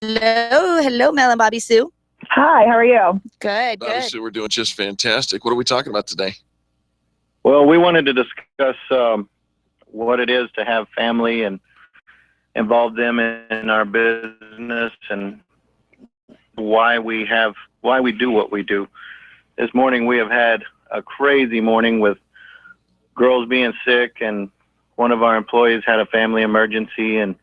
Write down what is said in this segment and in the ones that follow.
Hello, Mel and Bobby Sue. Hi, how are you? Good. Bobby Sue, we're doing just fantastic. What are we talking about today? Well, we wanted to discuss what it is to have family and involve them in our business and why we do what we do. This morning we have had a crazy morning with girls being sick, and one of our employees had a family emergency, and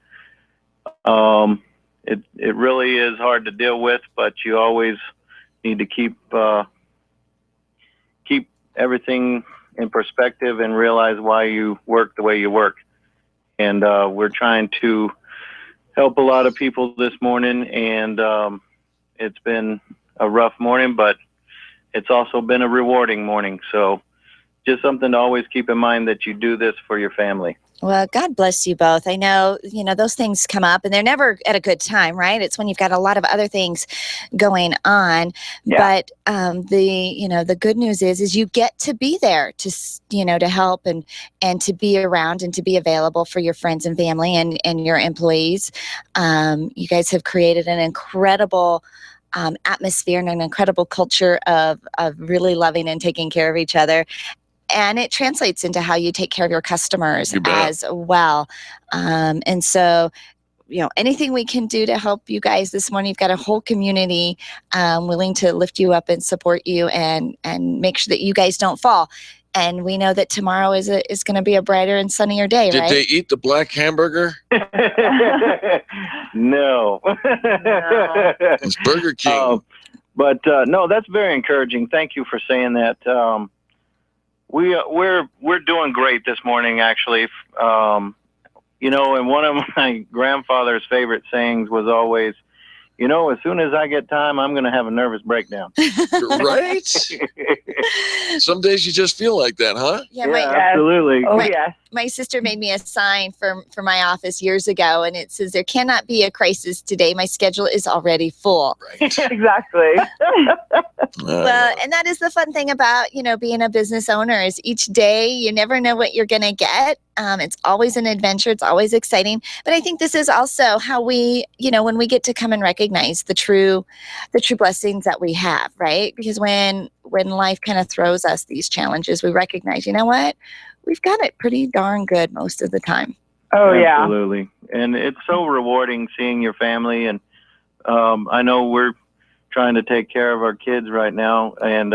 it really is hard to deal with, but you always need to keep everything in perspective and realize why you work the way you work. And we're trying to help a lot of people this morning, and it's been a rough morning, but it's also been a rewarding morning. So just something to always keep in mind, that you do this for your family. Well, God bless you both. I know, those things come up and they're never at a good time, right? It's when you've got a lot of other things going on. Yeah. But the good news is you get to be there to help and to be around and to be available for your friends and family and your employees. You guys have created an incredible atmosphere and an incredible culture of really loving and taking care of each other. And it translates into how you take care of your customers as well. And so, anything we can do to help you guys this morning, you've got a whole community willing to lift you up and support you and make sure that you guys don't fall. And we know that tomorrow is going to be a brighter and sunnier day, right? Did they eat the black hamburger? No. It's Burger King. But no, that's very encouraging. Thank you for saying that. We're doing great this morning, actually. And one of my grandfather's favorite sayings was always, as soon as I get time, I'm going to have a nervous breakdown. Right? Some days you just feel like that, huh? Yeah, absolutely. Oh, yes. My sister made me a sign for my office years ago, and it says, "There cannot be a crisis today. My schedule is already full." Right. Exactly. Well, and that is the fun thing about, being a business owner, is each day you never know what you're going to get. It's always an adventure. It's always exciting. But I think this is also how we, when we get to come and recognize the true blessings that we have, right? Because when life kind of throws us these challenges, we recognize, you know what? We've got it pretty darn good most of the time. Oh, yeah. Absolutely. And it's so rewarding seeing your family. And I know we're trying to take care of our kids right now. And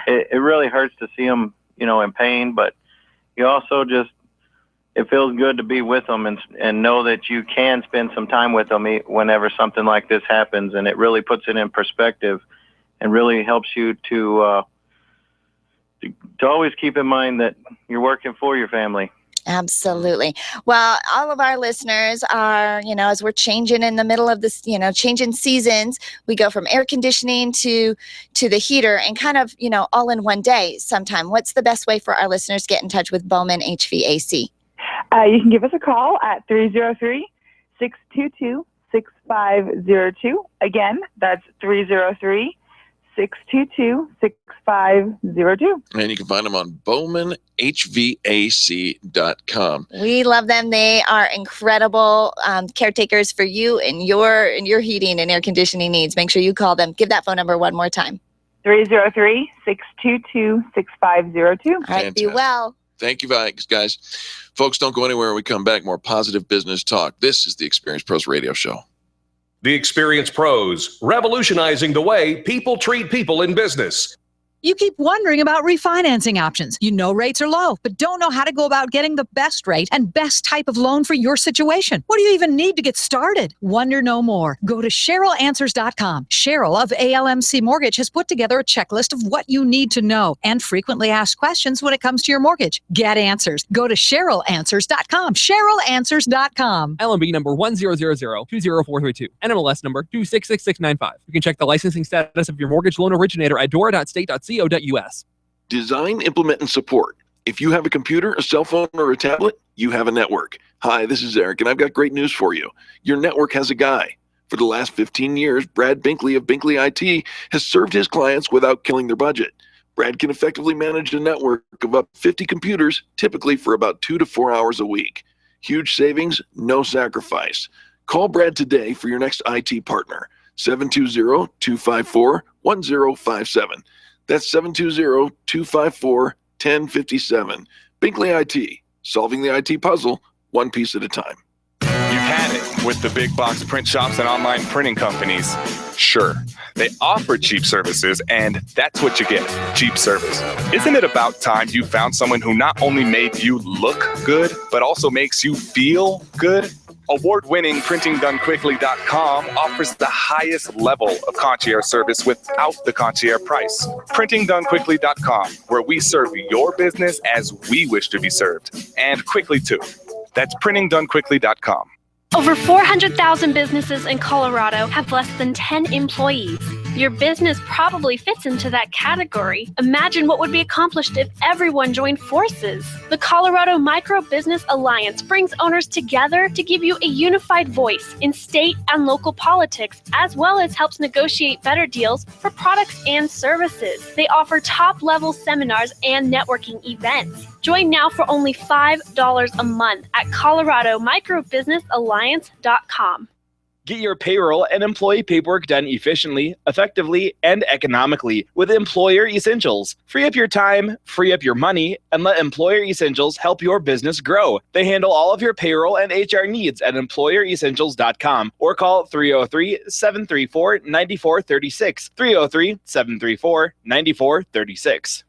it really hurts to see them, in pain. But you also it feels good to be with them and know that you can spend some time with them whenever something like this happens. And it really puts it in perspective and really helps you to always keep in mind that you're working for your family. Absolutely. Well, all of our listeners are, as we're changing in the middle of this, changing seasons, we go from air conditioning to the heater and kind of, all in one day sometime. What's the best way for our listeners to get in touch with Bowman HVAC? You can give us a call at 303-622-6502. Again, that's 303-622-6502. And you can find them on BowmanHVAC.com. We love them. They are incredible caretakers for you and your heating and air conditioning needs. Make sure you call them. Give that phone number one more time. 303-622-6502. All right, be well. Thank you, guys. Folks, don't go anywhere. When we come back, more positive business talk. This is the Experience Pros Radio Show. The Experience Pros, revolutionizing the way people treat people in business. You keep wondering about refinancing options. Rates are low, but don't know how to go about getting the best rate and best type of loan for your situation. What do you even need to get started? Wonder no more. Go to CherylAnswers.com. Cheryl of ALMC Mortgage has put together a checklist of what you need to know and frequently asked questions when it comes to your mortgage. Get answers. Go to CherylAnswers.com. CherylAnswers.com. LMB number 100020432. NMLS number 266695. You can check the licensing status of your mortgage loan originator at dora.state.ca. Design, implement, and support. If you have a computer, a cell phone, or a tablet, you have a network. Hi, this is Eric, and I've got great news for you. Your network has a guy. For the last 15 years, Brad Binkley of Binkley IT has served his clients without killing their budget. Brad can effectively manage a network of up to 50 computers, typically for about 2 to 4 hours a week. Huge savings, no sacrifice. Call Brad today for your next IT partner. 720-254-1057. That's 720-254-1057. Binkley IT, solving the IT puzzle one piece at a time. You've had it with the big box print shops and online printing companies. Sure, they offer cheap services, and that's what you get, cheap service. Isn't it about time you found someone who not only made you look good, but also makes you feel good? Award-winning PrintingDoneQuickly.com offers the highest level of concierge service without the concierge price. PrintingDoneQuickly.com, where we serve your business as we wish to be served, and quickly too. That's PrintingDoneQuickly.com. Over 400,000 businesses in Colorado have less than 10 employees. Your business probably fits into that category. Imagine what would be accomplished if everyone joined forces. The Colorado Micro Business Alliance brings owners together to give you a unified voice in state and local politics, as well as helps negotiate better deals for products and services. They offer top-level seminars and networking events. Join now for only $5 a month at ColoradoMicroBusinessAlliance.com. Get your payroll and employee paperwork done efficiently, effectively, and economically with Employer Essentials. Free up your time, free up your money, and let Employer Essentials help your business grow. They handle all of your payroll and HR needs at EmployerEssentials.com or call 303-734-9436. 303-734-9436.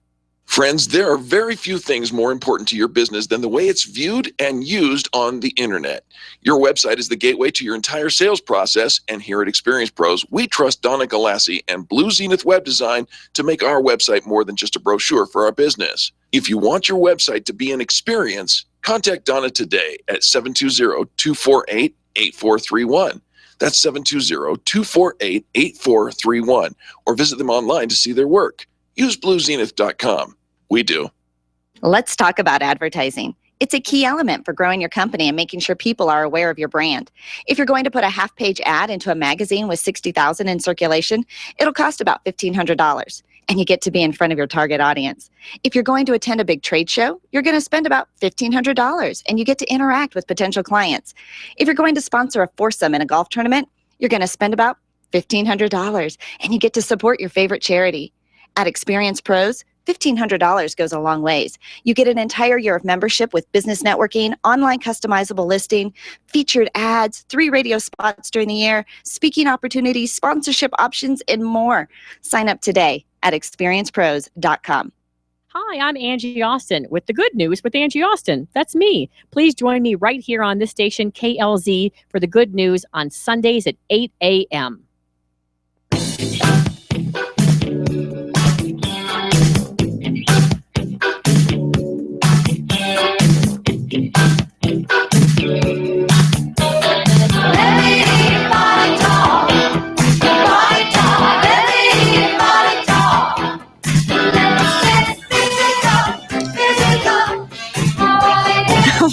Friends, there are very few things more important to your business than the way it's viewed and used on the internet. Your website is the gateway to your entire sales process, and here at Experience Pros, we trust Donna Galassi and Blue Zenith Web Design to make our website more than just a brochure for our business. If you want your website to be an experience, contact Donna today at 720-248-8431. That's 720-248-8431, or visit them online to see their work. Use BlueZenith.com. We do. Let's talk about advertising. It's a key element for growing your company and making sure people are aware of your brand. If you're going to put a half-page ad into a magazine with 60,000 in circulation, it'll cost about $1,500, and you get to be in front of your target audience. If you're going to attend a big trade show, you're going to spend about $1,500, and you get to interact with potential clients. If you're going to sponsor a foursome in a golf tournament, you're going to spend about $1,500, and you get to support your favorite charity. At Experience Pros, $1,500 goes a long ways. You get an entire year of membership with business networking, online customizable listing, featured ads, 3 radio spots during the year, speaking opportunities, sponsorship options, and more. Sign up today at experiencepros.com. Hi, I'm Angie Austin with the Good News with Angie Austin. That's me. Please join me right here on this station, KLZ, for the Good News on Sundays at 8 a.m.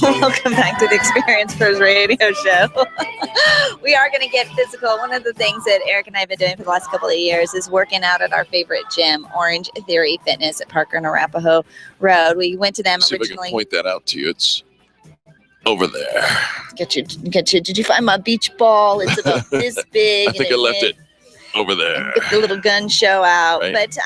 Welcome back to the Experience Pros Radio Show. We are going to get physical. One of the things that Eric and I have been doing for the last couple of years is working out at our favorite gym, Orange Theory Fitness at Parker and Arapahoe Road. We went to them originally. See if I can point that out to you. It's over there. Get you. Did you find my beach ball? It's about this big. I think I left it over there. Get the little gun show out. Right. But,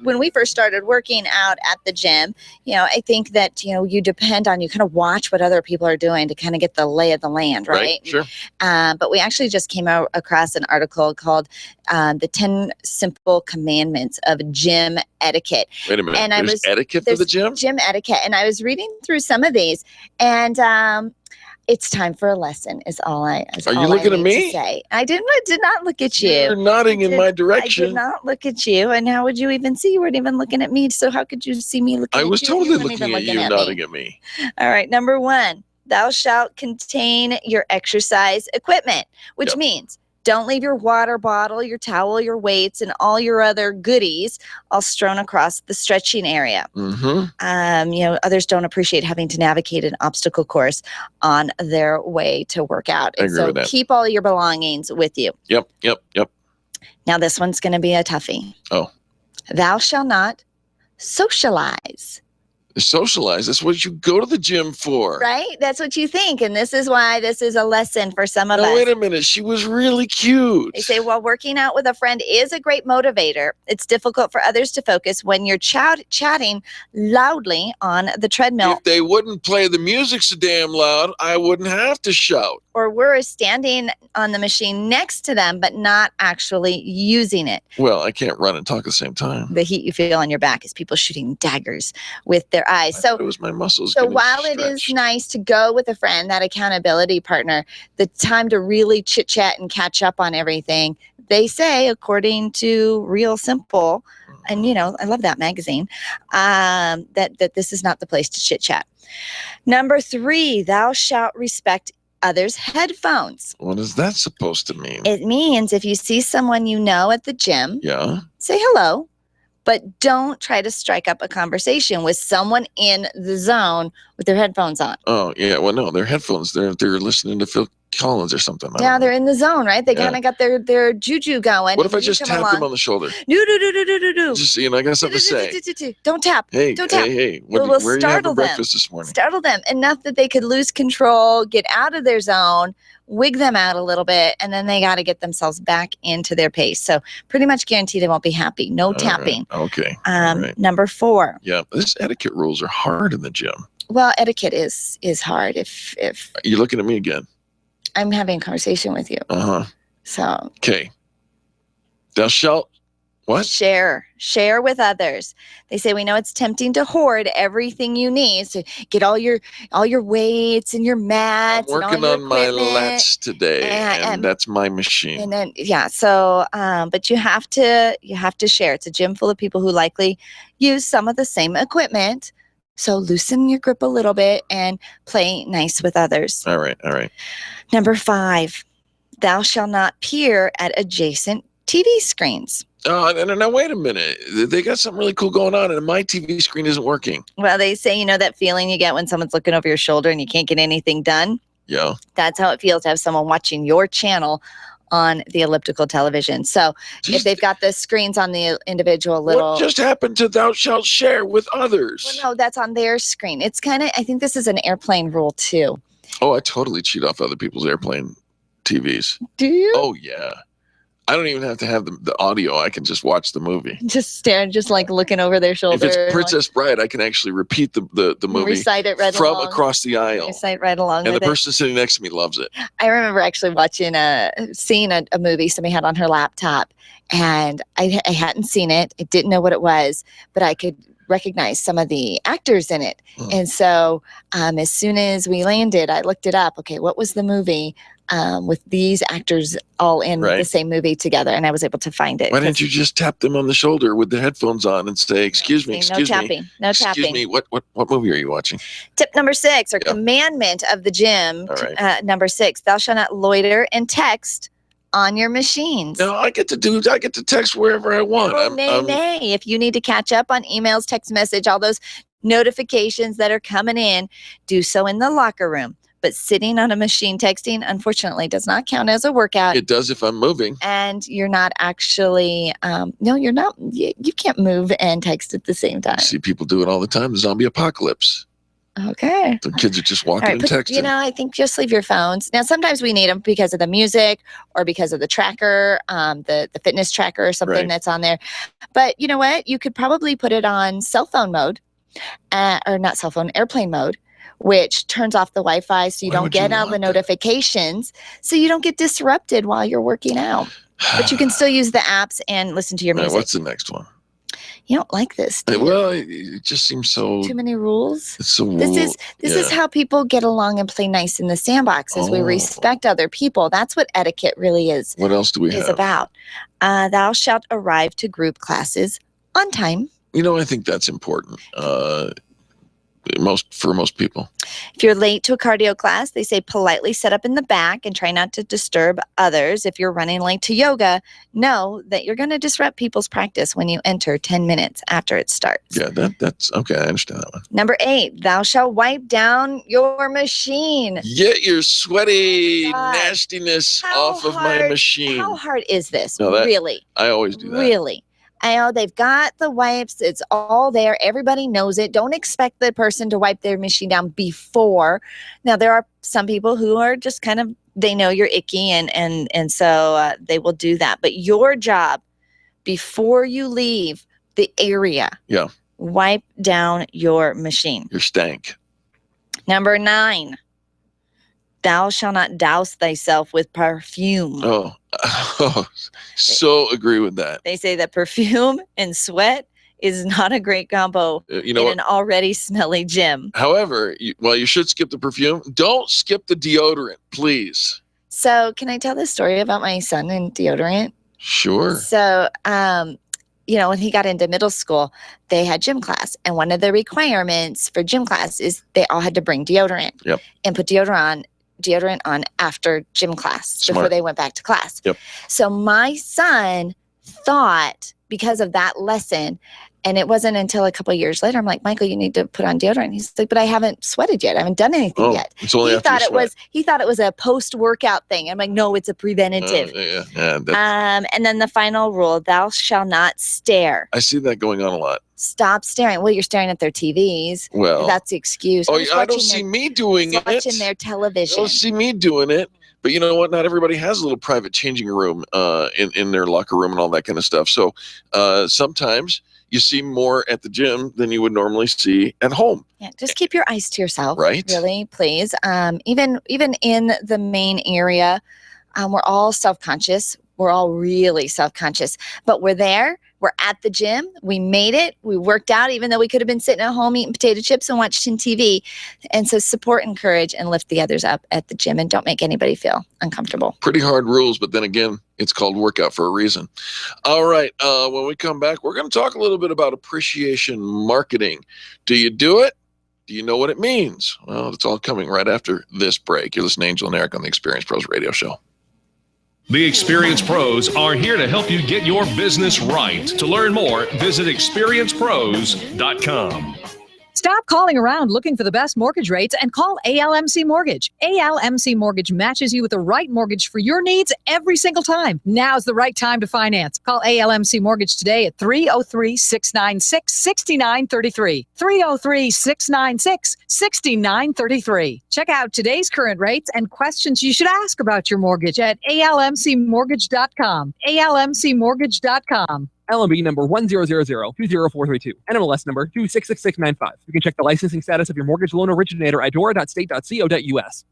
when we first started working out at the gym, I think that, you depend on, you kind of watch what other people are doing to kind of get the lay of the land, right? Sure. But we actually just came across an article called The 10 Simple Commandments of Gym Etiquette. Wait a minute. And there's etiquette for the gym? Gym etiquette. And I was reading through some of these, and it's time for a lesson. Is all I. Are you looking at me? To say. I did not look at you. You're nodding in my direction. I did not look at you. And how would you even see? You weren't even looking at me. So how could you see me looking at you? I was totally looking at you, nodding me. at me. All right. Number 1, thou shalt contain your exercise equipment, which means don't leave your water bottle, your towel, your weights, and all your other goodies all strewn across the stretching area. Mm-hmm. Others don't appreciate having to navigate an obstacle course on their way to work out. I And agree so with that. keep all your belongings with you. Yep. Now this one's going to be a toughie. Oh. Thou shalt not socialize Socialize. That's what you go to the gym for. Right? That's what you think. And this is why this is a lesson for some of us. Wait a minute. She was really cute. They say, while working out with a friend is a great motivator, it's difficult for others to focus when you're chatting loudly on the treadmill. If they wouldn't play the music so damn loud, I wouldn't have to shout. Or we're standing on the machine next to them, but not actually using it. Well, I can't run and talk at the same time. The heat you feel on your back is people shooting daggers with their eyes. So it was my muscles. So while it is nice to go with a friend, that accountability partner, the time to really chit chat and catch up on everything, they say, according to Real Simple, and I love that magazine, that this is not the place to chit chat. Number 3, thou shalt respect others' headphones. What is that supposed to mean? It means if you see someone you know at the gym, say hello, but don't try to strike up a conversation with someone in the zone with their headphones on. Oh, yeah. Well, no, their headphones. They're listening to Phil Collins or something. Yeah, they're in the zone, right? They kind of got their juju going. What if I just tap them on the shoulder? No. Just, I got something to say. Don't tap. Hey, don't tap. Hey. We'll Where are you startle having them. breakfast this morning? Startle them enough that they could lose control, get out of their zone, wig them out a little bit, and then they got to get themselves back into their pace. So pretty much guarantee they won't be happy. No tapping. Right. Okay. Number 4. Yeah, this etiquette rules are hard in the gym. Well, etiquette is hard. If you're looking at me again. I'm having a conversation with you. So. Okay. Thou shalt what? Share with others. They say we know it's tempting to hoard everything you need. So get all your weights and your mats. I'm working on my lats today, and that's my machine. And then so but you have to share. It's a gym full of people who likely use some of the same equipment. So loosen your grip a little bit and play nice with others. All right. Number 5, thou shalt not peer at adjacent TV screens. Oh, no, wait a minute. They got something really cool going on, and my TV screen isn't working. Well, they say, that feeling you get when someone's looking over your shoulder and you can't get anything done? Yeah. That's how it feels to have someone watching your channel on the elliptical television. So if they've got the screens on the individual little... What just happened to thou shalt share with others? Well, no, that's on their screen. It's kind of, I think this is an airplane rule too. Oh, I totally cheat off other people's airplane TVs. Do you? Oh, yeah. I don't even have to have the audio. I can just watch the movie. Just stare, just like looking over their shoulder. If it's Princess Bride, I can actually repeat the movie. Recite it right from along. Across the aisle. Recite right along and with the person sitting next to me loves it. I remember actually seeing a movie somebody had on her laptop, and I hadn't seen it. I didn't know what it was, but I could recognize some of the actors in it. And so as soon as we landed, I looked it up. Okay, what was the movie with these actors all in the same movie together? And I was able to find it. Why didn't you just tap them on the shoulder with the headphones on and say, excuse me, no tapping. Excuse me, what movie are you watching? Tip number 6, or commandment of the gym. Number 6, thou shalt not loiter and text on your machines. No, I get to text wherever I want. Oh, nay. If you need to catch up on emails, text message, all those notifications that are coming in, do so in the locker room. But sitting on a machine texting, unfortunately, does not count as a workout. It does if I'm moving. And you're not actually, no, you're not. You can't move and text at the same time. I see people do it all the time. The zombie apocalypse. Okay. The kids are just walking and texting. I think just leave your phones. Now, sometimes we need them because of the music or because of the tracker, the fitness tracker or something that's on there. But you know what? You could probably put it on cell phone mode, or not cell phone, airplane mode, which turns off the Wi-Fi so you don't get all the notifications, so you don't get disrupted while you're working out. But you can still use the apps and listen to your music. What's the next one? You don't like this, do you? Well, it just seems so... Too many rules? It's so This is how people get along and play nice in the sandbox, is we respect other people. That's what etiquette really is. What else do we have? Is about. Thou shalt arrive to group classes on time. I think that's important. For most people. If you're late to a cardio class, they say politely set up in the back and try not to disturb others. If you're running late to yoga, know that you're going to disrupt people's practice when you enter 10 minutes after it starts. Yeah, that's okay. I understand that one. Number 8, thou shalt wipe down your machine. Get your sweaty nastiness off of my machine. How hard is this? No, really? I always do that. Really? I know they've got the wipes. It's all there. Everybody knows it. Don't expect the person to wipe their machine down before. Now, there are some people who are just kind of, they know you're icky and so they will do that. But your job before you leave the area, wipe down your machine. Your stank. Number 9, thou shalt not douse thyself with perfume. Oh, so agree with that. They say that perfume and sweat is not a great combo in an already smelly gym. However, while you should skip the perfume, don't skip the deodorant, please. So can I tell this story about my son and deodorant? Sure. So, when he got into middle school, they had gym class. And one of the requirements for gym class is they all had to bring deodorant and put deodorant on after gym class before they went back to class. So my son thought, because of that lesson, and it wasn't until a couple of years later, I'm like, Michael, you need to put on deodorant. He's like, but I haven't sweated yet. I haven't done anything yet. It's only He thought it was a post-workout thing. I'm like, no, it's a preventative. And then the final rule, thou shalt not stare. I see that going on a lot. Stop staring. Well, you're staring at their TVs. Well, that's the excuse. I don't see me doing it. Watching their television. I don't see me doing it. But you know what? Not everybody has a little private changing room in their locker room and all that kind of stuff. So sometimes you see more at the gym than you would normally see at home. Yeah, just keep your eyes to yourself. Right. Really, please. Even in the main area, we're all self-conscious. We're all really self-conscious. But we're there. We're at the gym. We made it. We worked out, even though we could have been sitting at home eating potato chips and watching TV. And so support, encourage, and lift the others up at the gym. And don't make anybody feel uncomfortable. Pretty hard rules, but then again, it's called workout for a reason. All right. When we come back, we're going to talk a little bit about appreciation marketing. Do you do it? Do you know what it means? Well, it's all coming right after this break. You're listening to Angel and Eric on the Experience Pros Radio Show. The Experience Pros are here to help you get your business right. To learn more, visit experiencepros.com. Stop calling around looking for the best mortgage rates and call ALMC Mortgage. ALMC Mortgage matches you with the right mortgage for your needs every single time. Now's the right time to finance. Call ALMC Mortgage today at 303-696-6933. 303-696-6933. Check out today's current rates and questions you should ask about your mortgage at almcmortgage.com. almcmortgage.com. LMB number 100020432. NMLS number 266695. You can check the licensing status of your mortgage loan originator at idora.state.co.us.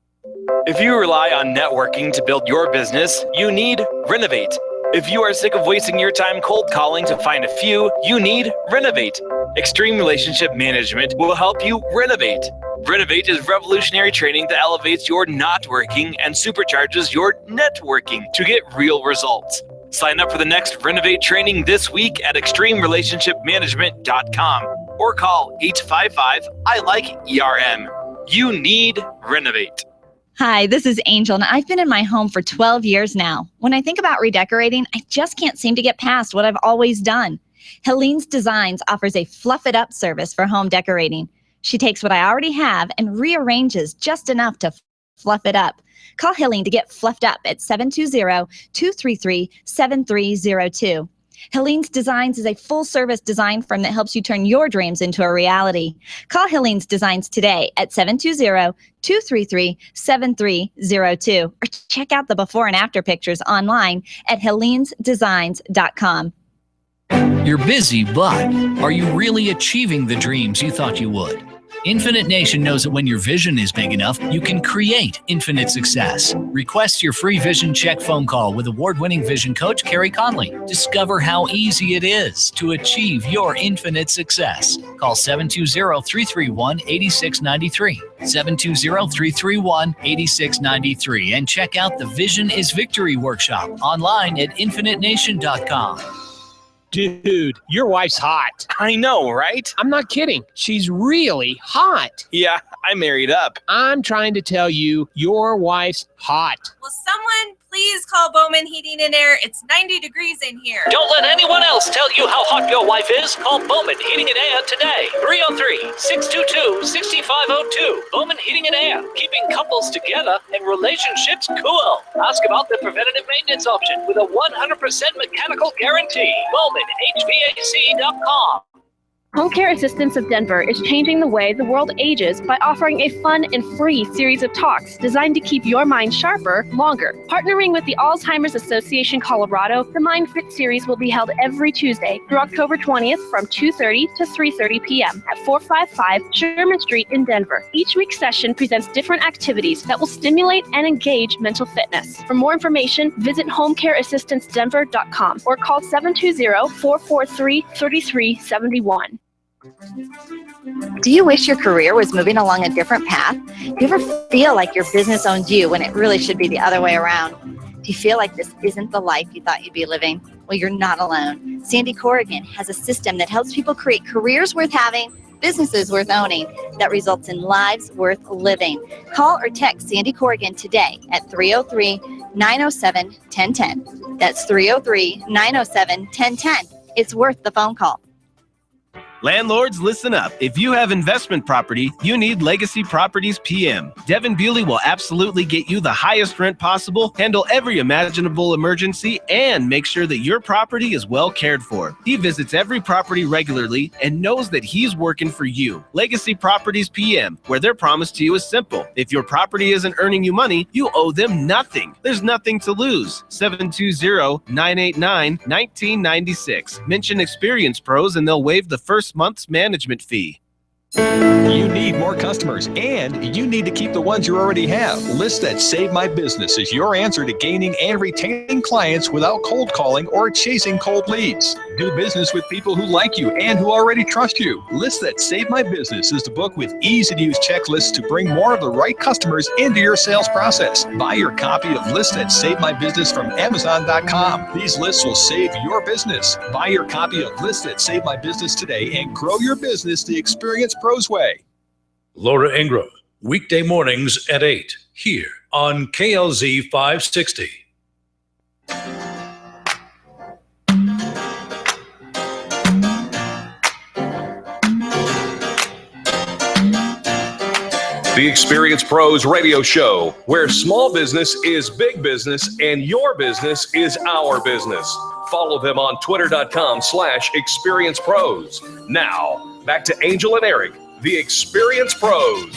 If you rely on networking to build your business, you need Renovate. If you are sick of wasting your time cold calling to find a few, you need Renovate. Extreme Relationship Management will help you renovate. Renovate is revolutionary training that elevates your not working and supercharges your networking to get real results. Sign up for the next Renovate training this week at extremerelationshipmanagement.com or call 855-I-LIKE-ERM. You need Renovate. Hi, this is Angel, and I've been in my home for 12 years now. When I think about redecorating, I just can't seem to get past what I've always done. Helene's Designs offers a fluff it up service for home decorating. She takes what I already have and rearranges just enough to fluff it up. Call Helene to get fluffed up at 720-233-7302. Helene's Designs is a full-service design firm that helps you turn your dreams into a reality. Call Helene's Designs today at 720-233-7302 or check out the before and after pictures online at helenesdesigns.com. You're busy, but are you really achieving the dreams you thought you would? Infinite Nation knows that when your vision is big enough, you can create infinite success. Request your free vision check phone call with award-winning vision coach Carrie Conley. Discover how easy it is to achieve your infinite success. Call 720-331-8693. 720-331-8693 and check out the Vision is Victory workshop online at infinitenation.com. Dude, your wife's hot. I know, right? I'm not kidding. She's really hot. Yeah, I married up. I'm trying to tell you, your wife's hot. Will someone please please call Bowman Heating and Air. It's 90 degrees in here. Don't let anyone else tell you how hot your wife is. Call Bowman Heating and Air today. 303-622-6502. Bowman Heating and Air, keeping couples together and relationships cool. Ask about the preventative maintenance option with a 100% mechanical guarantee. BowmanHVAC.com. Home Care Assistance of Denver is changing the way the world ages by offering a fun and free series of talks designed to keep your mind sharper longer. Partnering with the Alzheimer's Association Colorado, the Mind Fit series will be held every Tuesday through October 20th from 2:30 to 3:30 p.m. at 455 Sherman Street in Denver. Each week's session presents different activities that will stimulate and engage mental fitness. For more information, visit homecareassistancedenver.com or call 720-443-3371. Do you wish your career was moving along a different path? Do you ever feel like your business owns you when it really should be the other way around? Do you feel like this isn't the life you thought you'd be living? Well, you're not alone. Sandy Corrigan has a system that helps people create careers worth having, businesses worth owning, that results in lives worth living. Call or text Sandy Corrigan today at 303-907-1010. That's 303-907-1010. It's worth the phone call. Landlords, listen up. If you have investment property, you need Legacy Properties PM. Devin Bewley will absolutely get you the highest rent possible, handle every imaginable emergency, and make sure that your property is well cared for. He visits every property regularly and knows that he's working for you. Legacy Properties PM, where their promise to you is simple. If your property isn't earning you money, you owe them nothing. There's nothing to lose. 720-989-1996. Mention Experience Pros and they'll waive the first month's management fee. You need more customers, and you need to keep the ones you already have. List That Save My Business is your answer to gaining and retaining clients without cold calling or chasing cold leads. Do business with people who like you and who already trust you. List That Save My Business is the book with easy-to-use checklists to bring more of the right customers into your sales process. Buy your copy of List That Save My Business from Amazon.com. These lists will save your business. Buy your copy of List That Save My Business today and grow your business the Experience Pros way. Laura Ingraham, weekday mornings at 8, here on KLZ 560. The Experience Pros radio show, where small business is big business and your business is our business. Follow them on twitter.com/experiencepros. Now, back to Angel and Eric, the Experience Pros.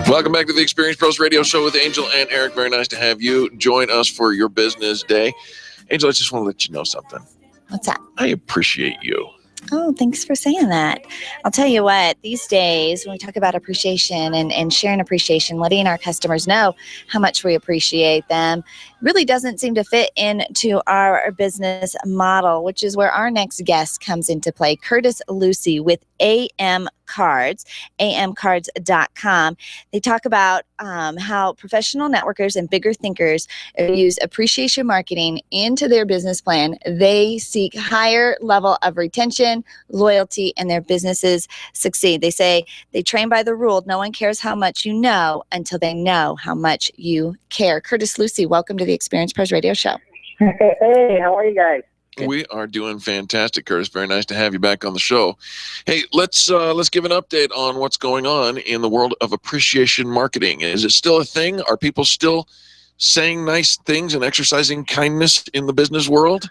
Welcome back to the Experience Pros radio show with Angel and Eric. Very nice to have you join us for your business day. Angel, I just want to let you know something. What's that? I appreciate you. Oh, thanks for saying that. I'll tell you what, these days when we talk about appreciation and sharing appreciation, letting our customers know how much we appreciate them, really doesn't seem to fit into our business model, which is where our next guest comes into play. Curtis Lucy with AM Cards, amcards.com. They talk about how professional networkers and bigger thinkers use appreciation marketing into their business plan. They seek higher level of retention, loyalty, and their businesses succeed. They say they train by the rule, no one cares how much you know until they know how much you care. Curtis Lucy, welcome to the Experience Pros radio show. Hey, how are you guys? We are doing fantastic, Curtis. Very nice to have you back on the show. Hey, let's give an update on what's going on in the world of appreciation marketing. Is it still a thing? Are people still saying nice things and exercising kindness in the business world?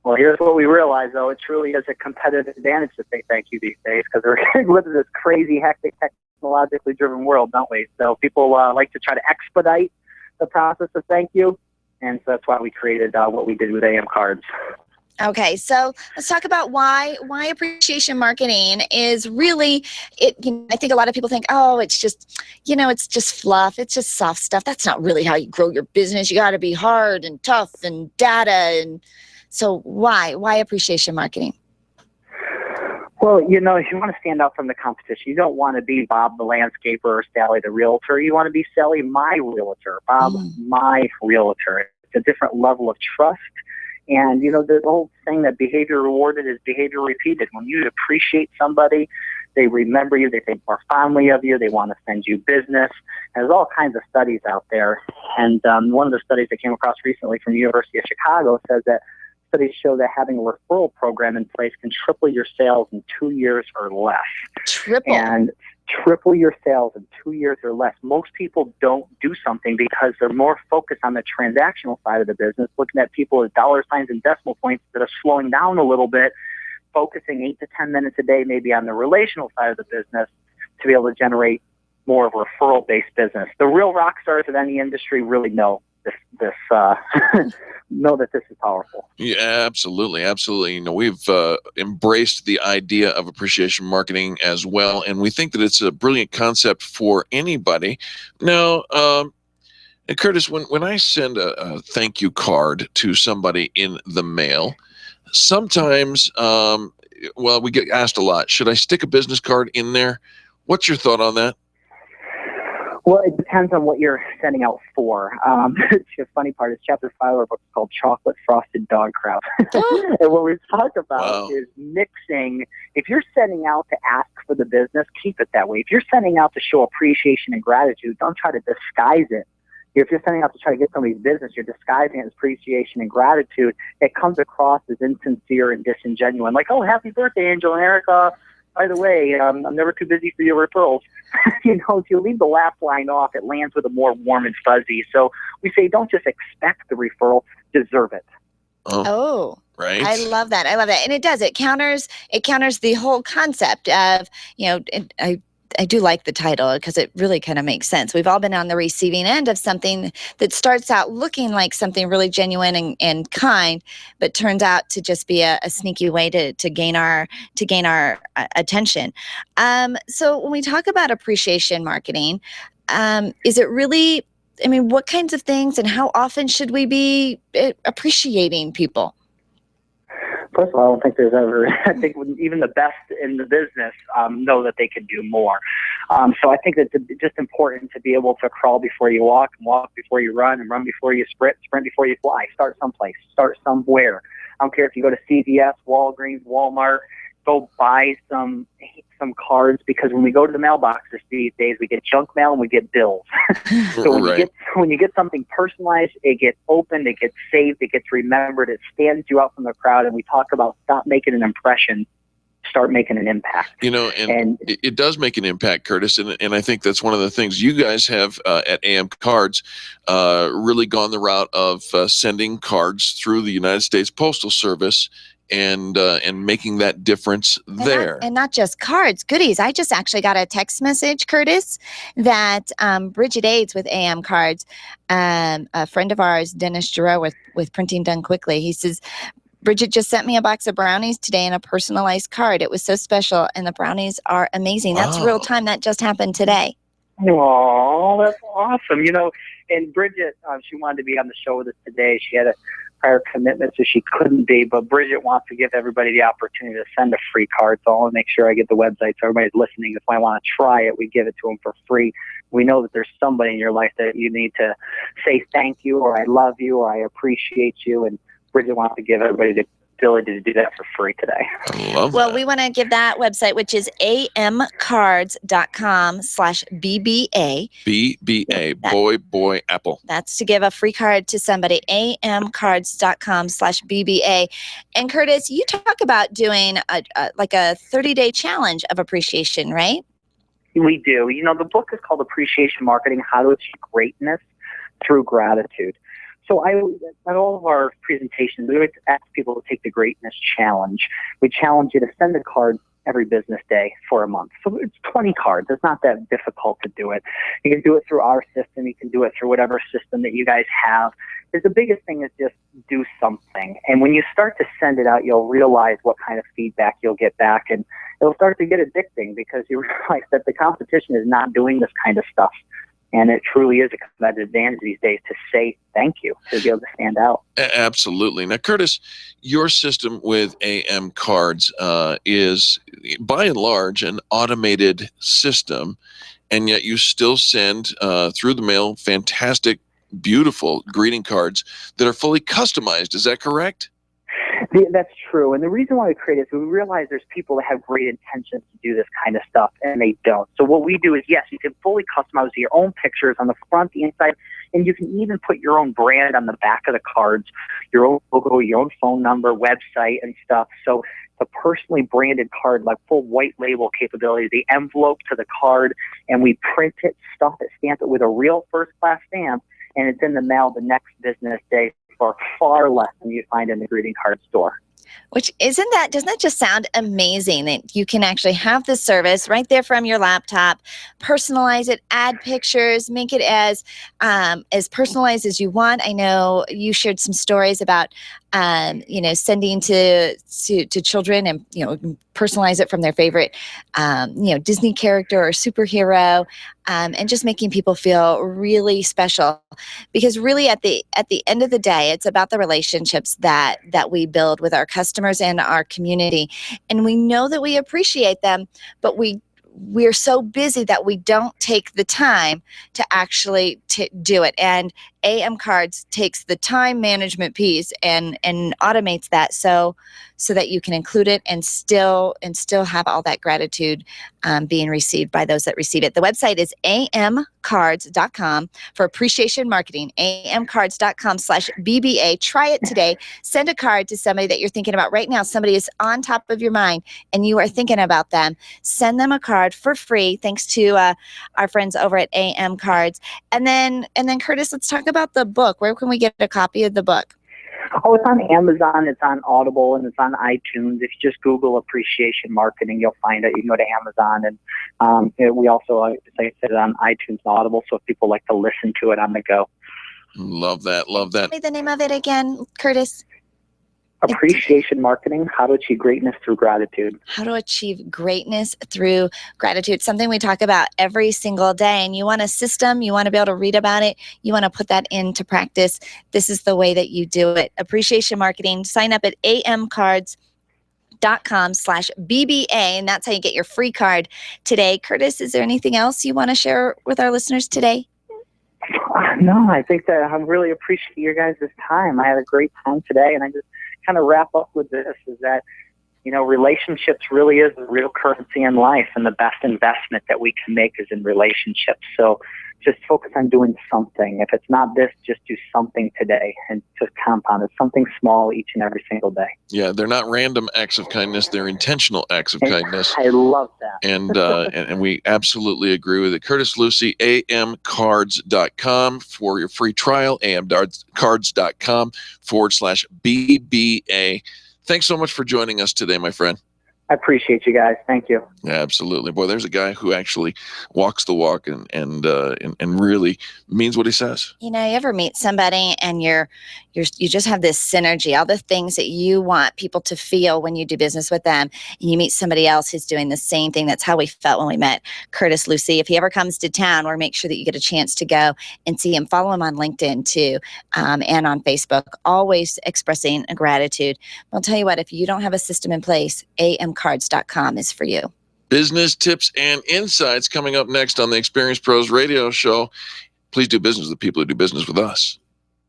Well, here's what we realize, though. It truly is a competitive advantage to say thank you these days because we're living in this crazy, hectic, technologically driven world, don't we? So people like to try to expedite the process of thank you, and so that's why we created what we did with AM Cards. Okay, so let's talk about why appreciation marketing is really it. I think a lot of people think, oh, it's just, it's just fluff. It's just soft stuff. That's not really how you grow your business. You got to be hard and tough and data. And so why appreciation marketing? Well, if you want to stand out from the competition, you don't want to be Bob the landscaper or Sally the realtor. You want to be Sally my realtor, Bob my realtor. It's a different level of trust. And, the whole thing that behavior rewarded is behavior repeated. When you appreciate somebody, They remember you. They think more fondly of you. They want to send you business. And there's all kinds of studies out there. And one of the studies I came across recently from the University of Chicago says that studies show that having a referral program in place can triple your sales in 2 years or less. Triple your sales in 2 years or less. Most people don't do something because they're more focused on the transactional side of the business, looking at people as dollar signs and decimal points that are slowing down a little bit, focusing 8 to 10 minutes a day maybe on the relational side of the business to be able to generate more of a referral-based business. The real rock stars of any industry really know this know that this is powerful. Yeah, absolutely. You know, we've embraced the idea of appreciation marketing as well, and we think that it's a brilliant concept for anybody. Now, and Curtis, when I send a thank you card to somebody in the mail, sometimes, we get asked a lot, should I stick a business card in there? What's your thought on that? Well, it depends on what you're sending out for. The funny part is chapter 5 of our book is called Chocolate Frosted Dog Crap. And what we talk about is mixing. If you're sending out to ask for the business, keep it that way. If you're sending out to show appreciation and gratitude, don't try to disguise it. If you're sending out to try to get somebody's business, you're disguising it as appreciation and gratitude. It comes across as insincere and disingenuous. Like, oh, happy birthday, Angel and Erica. By the way, I'm never too busy for your referrals. If you leave the last line off, it lands with a more warm and fuzzy. So we say don't just expect the referral, deserve it. Oh, right. I love that. And it does. It counters the whole concept of, I do like the title because it really kind of makes sense. We've all been on the receiving end of something that starts out looking like something really genuine and kind, but turns out to just be a sneaky way to gain our attention. So when we talk about appreciation marketing, is it really, what kinds of things and how often should we be appreciating people? First of all, I don't think there's ever, I think even the best in the business know that they could do more. So I think that it's just important to be able to crawl before you walk, and walk before you run, and run before you sprint before you fly. Start someplace, start somewhere. I don't care if you go to CVS, Walgreens, Walmart, go buy some cards, because when we go to the mailboxes these days, we get junk mail and we get bills. So when you get something personalized, it gets opened, it gets saved, it gets remembered, it stands you out from the crowd. And we talk about stop making an impression, start making an impact. And it does make an impact, Curtis. And I think that's one of the things you guys have at AM Cards really gone the route of sending cards through the United States Postal Service and making that difference there. And not just cards, goodies. I just actually got a text message, Curtis, that Bridget Aids with AM Cards, a friend of ours, Dennis Giroux with Printing Done Quickly, he says, Bridget just sent me a box of brownies today and a personalized card. It was so special, and the brownies are amazing. That's real time. That just happened today. Oh, that's awesome. And Bridget, she wanted to be on the show with us today. She had a prior commitment, so she couldn't be, but Bridget wants to give everybody the opportunity to send a free card. So I want to make sure I get the website so everybody's listening. If I want to try it, we give it to them for free. We know that there's somebody in your life that you need to say thank you, or I love you, or I appreciate you, and Bridget wants to give everybody the ability to do that for free today. I love that. We want to give that website, which is amcards.com/BBA. BBA, boy, apple. That's to give a free card to somebody, amcards.com/BBA. And Curtis, you talk about doing a 30-day challenge of appreciation, right? We do. The book is called Appreciation Marketing, How to Achieve Greatness Through Gratitude. So at all of our presentations, we like to ask people to take the Greatness Challenge. We challenge you to send a card every business day for a month. So it's 20 cards. It's not that difficult to do it. You can do it through our system. You can do it through whatever system that you guys have. The biggest thing is just do something. And when you start to send it out, you'll realize what kind of feedback you'll get back. And it'll start to get addicting because you realize that the competition is not doing this kind of stuff. And it truly is a competitive advantage these days to say thank you, to be able to stand out. Absolutely. Now, Curtis, your system with AM Cards is, by and large, an automated system, and yet you still send through the mail fantastic, beautiful greeting cards that are fully customized. Is that correct? That's true. And the reason why we create it is we realize there's people that have great intentions to do this kind of stuff, and they don't. So what we do is, yes, you can fully customize your own pictures on the front, the inside, and you can even put your own brand on the back of the cards, your own logo, your own phone number, website, and stuff. So the personally branded card, like full white label capability, the envelope to the card, and we print it, stuff it, stamp it with a real first-class stamp, and it's in the mail the next business day for far less than you find in the greeting card store. Which doesn't that just sound amazing that you can actually have this service right there from your laptop, personalize it, add pictures, make it as personalized as you want. I know you shared some stories about sending to children and personalize it from their favorite Disney character or superhero, and just making people feel really special, because really at the end of the day, it's about the relationships that we build with our customers and our community. And we know that we appreciate them, but we're so busy that we don't take the time to actually do it. And AM Cards takes the time management piece and automates that so that you can include it and still have all that gratitude being received by those that receive it. The website is amcards.com for appreciation marketing, amcards.com/BBA. Try it today. Send a card to somebody that you're thinking about right now. Somebody is on top of your mind and you are thinking about them. Send them a card for free, thanks to our friends over at AM Cards. And then Curtis, let's talk about the book. Where can we get a copy of the book? Oh, it's on Amazon, it's on Audible, and it's on iTunes. If you just Google appreciation marketing, you'll find it. You can go to Amazon, and we also, like I said, it on iTunes and Audible, so if people like to listen to it on the go. Love that. Say the name of it again, Curtis. Appreciation marketing, how to achieve greatness through gratitude. How to achieve greatness through gratitude. Something we talk about every single day. And you want a system, you want to be able to read about it, you want to put that into practice. This is the way that you do it. Appreciation marketing. Sign up at amcards.com/BBA, and that's how you get your free card today. Curtis, is there anything else you want to share with our listeners today? No, I think that I really appreciate your guys' time. I had a great time today, and I just kind of wrap up with this is that, relationships really is the real currency in life, and the best investment that we can make is in relationships. So just focus on doing something. If it's not this, just do something today and just compound it. Something small each and every single day. Yeah, they're not random acts of kindness. They're intentional acts of kindness. I love that. And we absolutely agree with it. Curtis Lucy, amcards.com for your free trial, amcards.com/BBA. Thanks so much for joining us today, my friend. I appreciate you guys. Thank you. Yeah, absolutely. Boy, there's a guy who actually walks the walk and really means what he says. You ever meet somebody and you just have this synergy, all the things that you want people to feel when you do business with them, and you meet somebody else who's doing the same thing. That's how we felt when we met Curtis Lucy. If he ever comes to town, we'll make sure that you get a chance to go and see him. Follow him on LinkedIn too, and on Facebook, always expressing gratitude. I'll tell you what, if you don't have a system in place, amcards.com is for you. Business tips and insights coming up next on the Experience Pros Radio Show. Please do business with the people who do business with us.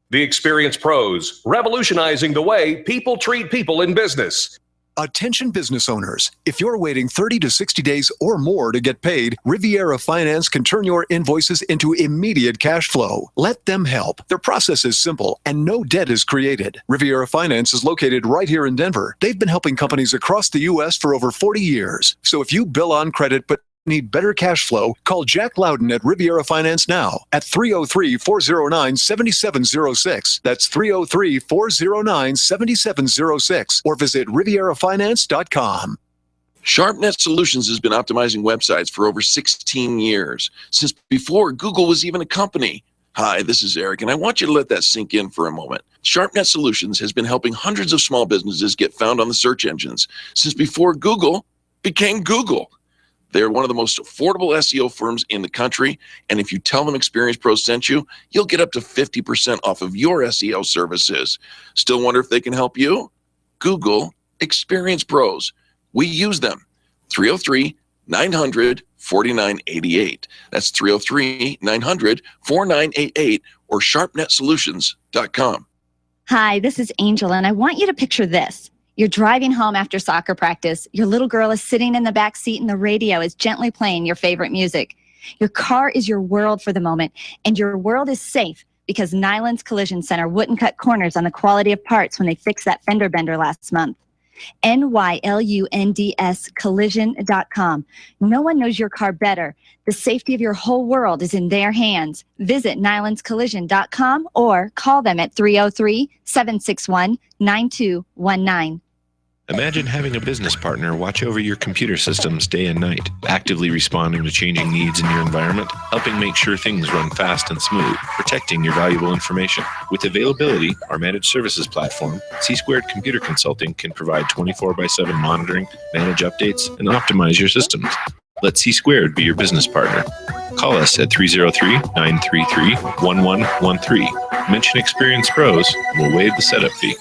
The Experience Pros, revolutionizing the way people treat people in business. Attention business owners, if you're waiting 30 to 60 days or more to get paid, Riviera Finance can turn your invoices into immediate cash flow. Let them help. Their process is simple and no debt is created. Riviera Finance is located right here in Denver. They've been helping companies across the U.S. for over 40 years. So if you bill on credit but need better cash flow, call Jack Loudon at Riviera Finance now at 303-409-7706. That's 303-409-7706, or visit rivierafinance.com. SharpNet Solutions has been optimizing websites for over 16 years, since before Google was even a company. Hi, this is Eric, and I want you to let that sink in for a moment. SharpNet Solutions has been helping hundreds of small businesses get found on the search engines since before Google became Google. They're one of the most affordable SEO firms in the country, and if you tell them Experience Pros sent you, you'll get up to 50% off of your SEO services. Still wonder if they can help you? Google Experience Pros. We use them. 303-900-4988. That's 303-900-4988 or sharpnetsolutions.com. Hi, this is Angel, and I want you to picture this. You're driving home after soccer practice. Your little girl is sitting in the back seat and the radio is gently playing your favorite music. Your car is your world for the moment, and your world is safe because Nyland's Collision Center wouldn't cut corners on the quality of parts when they fixed that fender bender last month. NYLUNDS collision.com. No one knows your car better. The safety of your whole world is in their hands. Visit nylandscollision.com or call them at 303-761-9219. Imagine having a business partner watch over your computer systems day and night, actively responding to changing needs in your environment, helping make sure things run fast and smooth, protecting your valuable information. With Availability, our managed services platform, C-Squared Computer Consulting can provide 24/7 monitoring, manage updates, and optimize your systems. Let C-Squared be your business partner. Call us at 303-933-1113. Mention Experience Pros, and we'll waive the setup fee.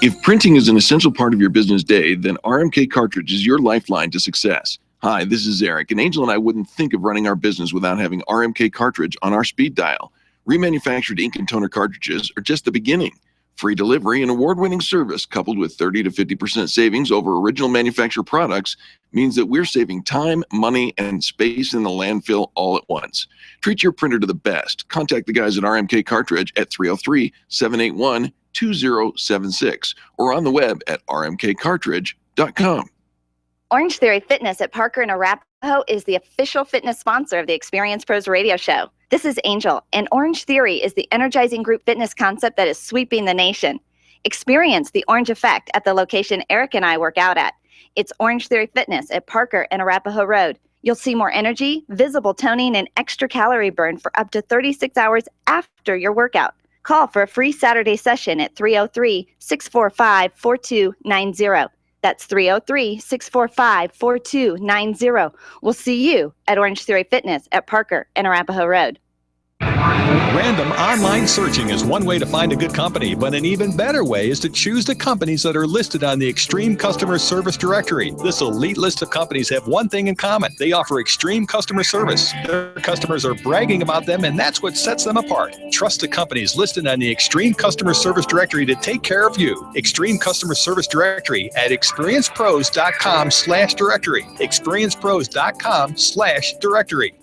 If printing is an essential part of your business day, then RMK Cartridge is your lifeline to success. Hi, this is Eric, and Angel and I wouldn't think of running our business without having RMK Cartridge on our speed dial. Remanufactured ink and toner cartridges are just the beginning. Free delivery and award-winning service coupled with 30 to 50% savings over original manufacturer products means that we're saving time, money, and space in the landfill all at once. Treat your printer to the best. Contact the guys at RMK Cartridge at 303-781-2076 or on the web at rmkcartridge.com. Orange Theory Fitness at Parker and Arapahoe is the official fitness sponsor of the Experience Pros radio show. This is Angel, and Orange Theory is the energizing group fitness concept that is sweeping the nation. Experience the orange effect at the location Eric and I work out at. It's Orange Theory Fitness at Parker and Arapahoe Road. You'll see more energy, visible toning, and extra calorie burn for up to 36 hours after your workout. Call for a free Saturday session at 303-645-4290. That's 303-645-4290. We'll see you at Orange Theory Fitness at Parker and Arapahoe Road. Random online searching is one way to find a good company, but an even better way is to choose the companies that are listed on the Extreme Customer Service Directory. This elite list of companies have one thing in common. They offer extreme customer service. Their customers are bragging about them, and that's what sets them apart. Trust the companies listed on the Extreme Customer Service Directory to take care of you. Extreme Customer Service Directory at experiencepros.com/directory. experiencepros.com/directory.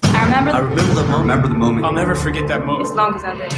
I remember the moment. I'll never forget that moment. As long as I live.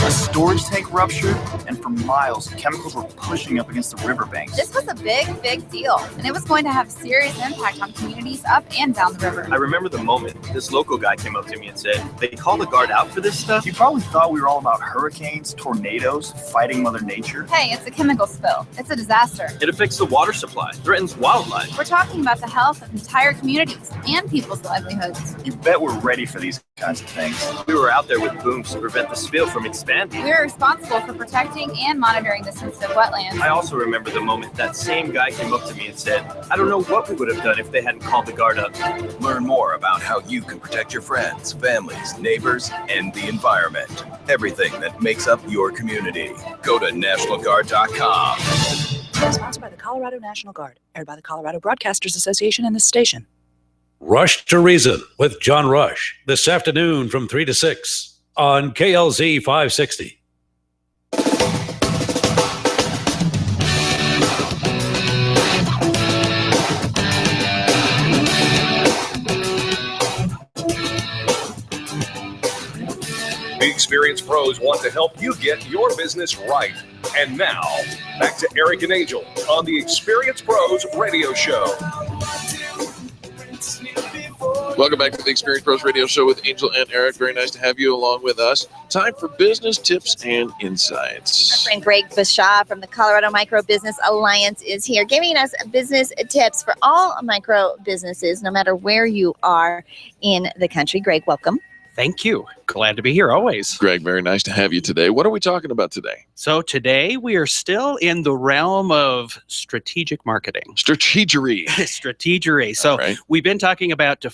A storage tank ruptured, and for miles, chemicals were pushing up against the riverbanks. This was a big deal, and it was going to have serious impact on communities up and down the river. I remember the moment. This local guy came up to me and said, "They call the guard out for this stuff?" You probably thought we were all about hurricanes, tornadoes, fighting Mother Nature. Hey, it's a chemical spill. It's a disaster. It affects the water supply, threatens wildlife. We're talking about the health of entire communities and people's livelihoods. You bet we're ready for these kinds of things. We were out there with booms to prevent the spill from expanding. We're responsible for protecting and monitoring the sensitive wetlands. I also remember the moment that same guy came up to me and said, "I don't know what we would have done if they hadn't called the guard up." Learn more about how you can protect your friends, families, neighbors, and the environment. Everything that makes up your community. Go to NationalGuard.com. Sponsored by the Colorado National Guard. Aired by the Colorado Broadcasters Association and this station. Rush to Reason with John Rush this afternoon from 3 to 6 on KLZ 560. The Experience Pros want to help you get your business right. And now, back to Eric and Angel on the Experience Pros radio show. Welcome back to the Experience Pros Radio Show with Angel and Eric. Very nice to have you along with us. Time for business tips and insights. Our friend Greg Bashaw from the Colorado Micro Business Alliance is here giving us business tips for all micro businesses, no matter where you are in the country. Greg, welcome. Thank you. Glad to be here always. Greg, very nice to have you today. What are we talking about today? So today we are still in the realm of strategic marketing. Strategery. Strategery. So we've been talking about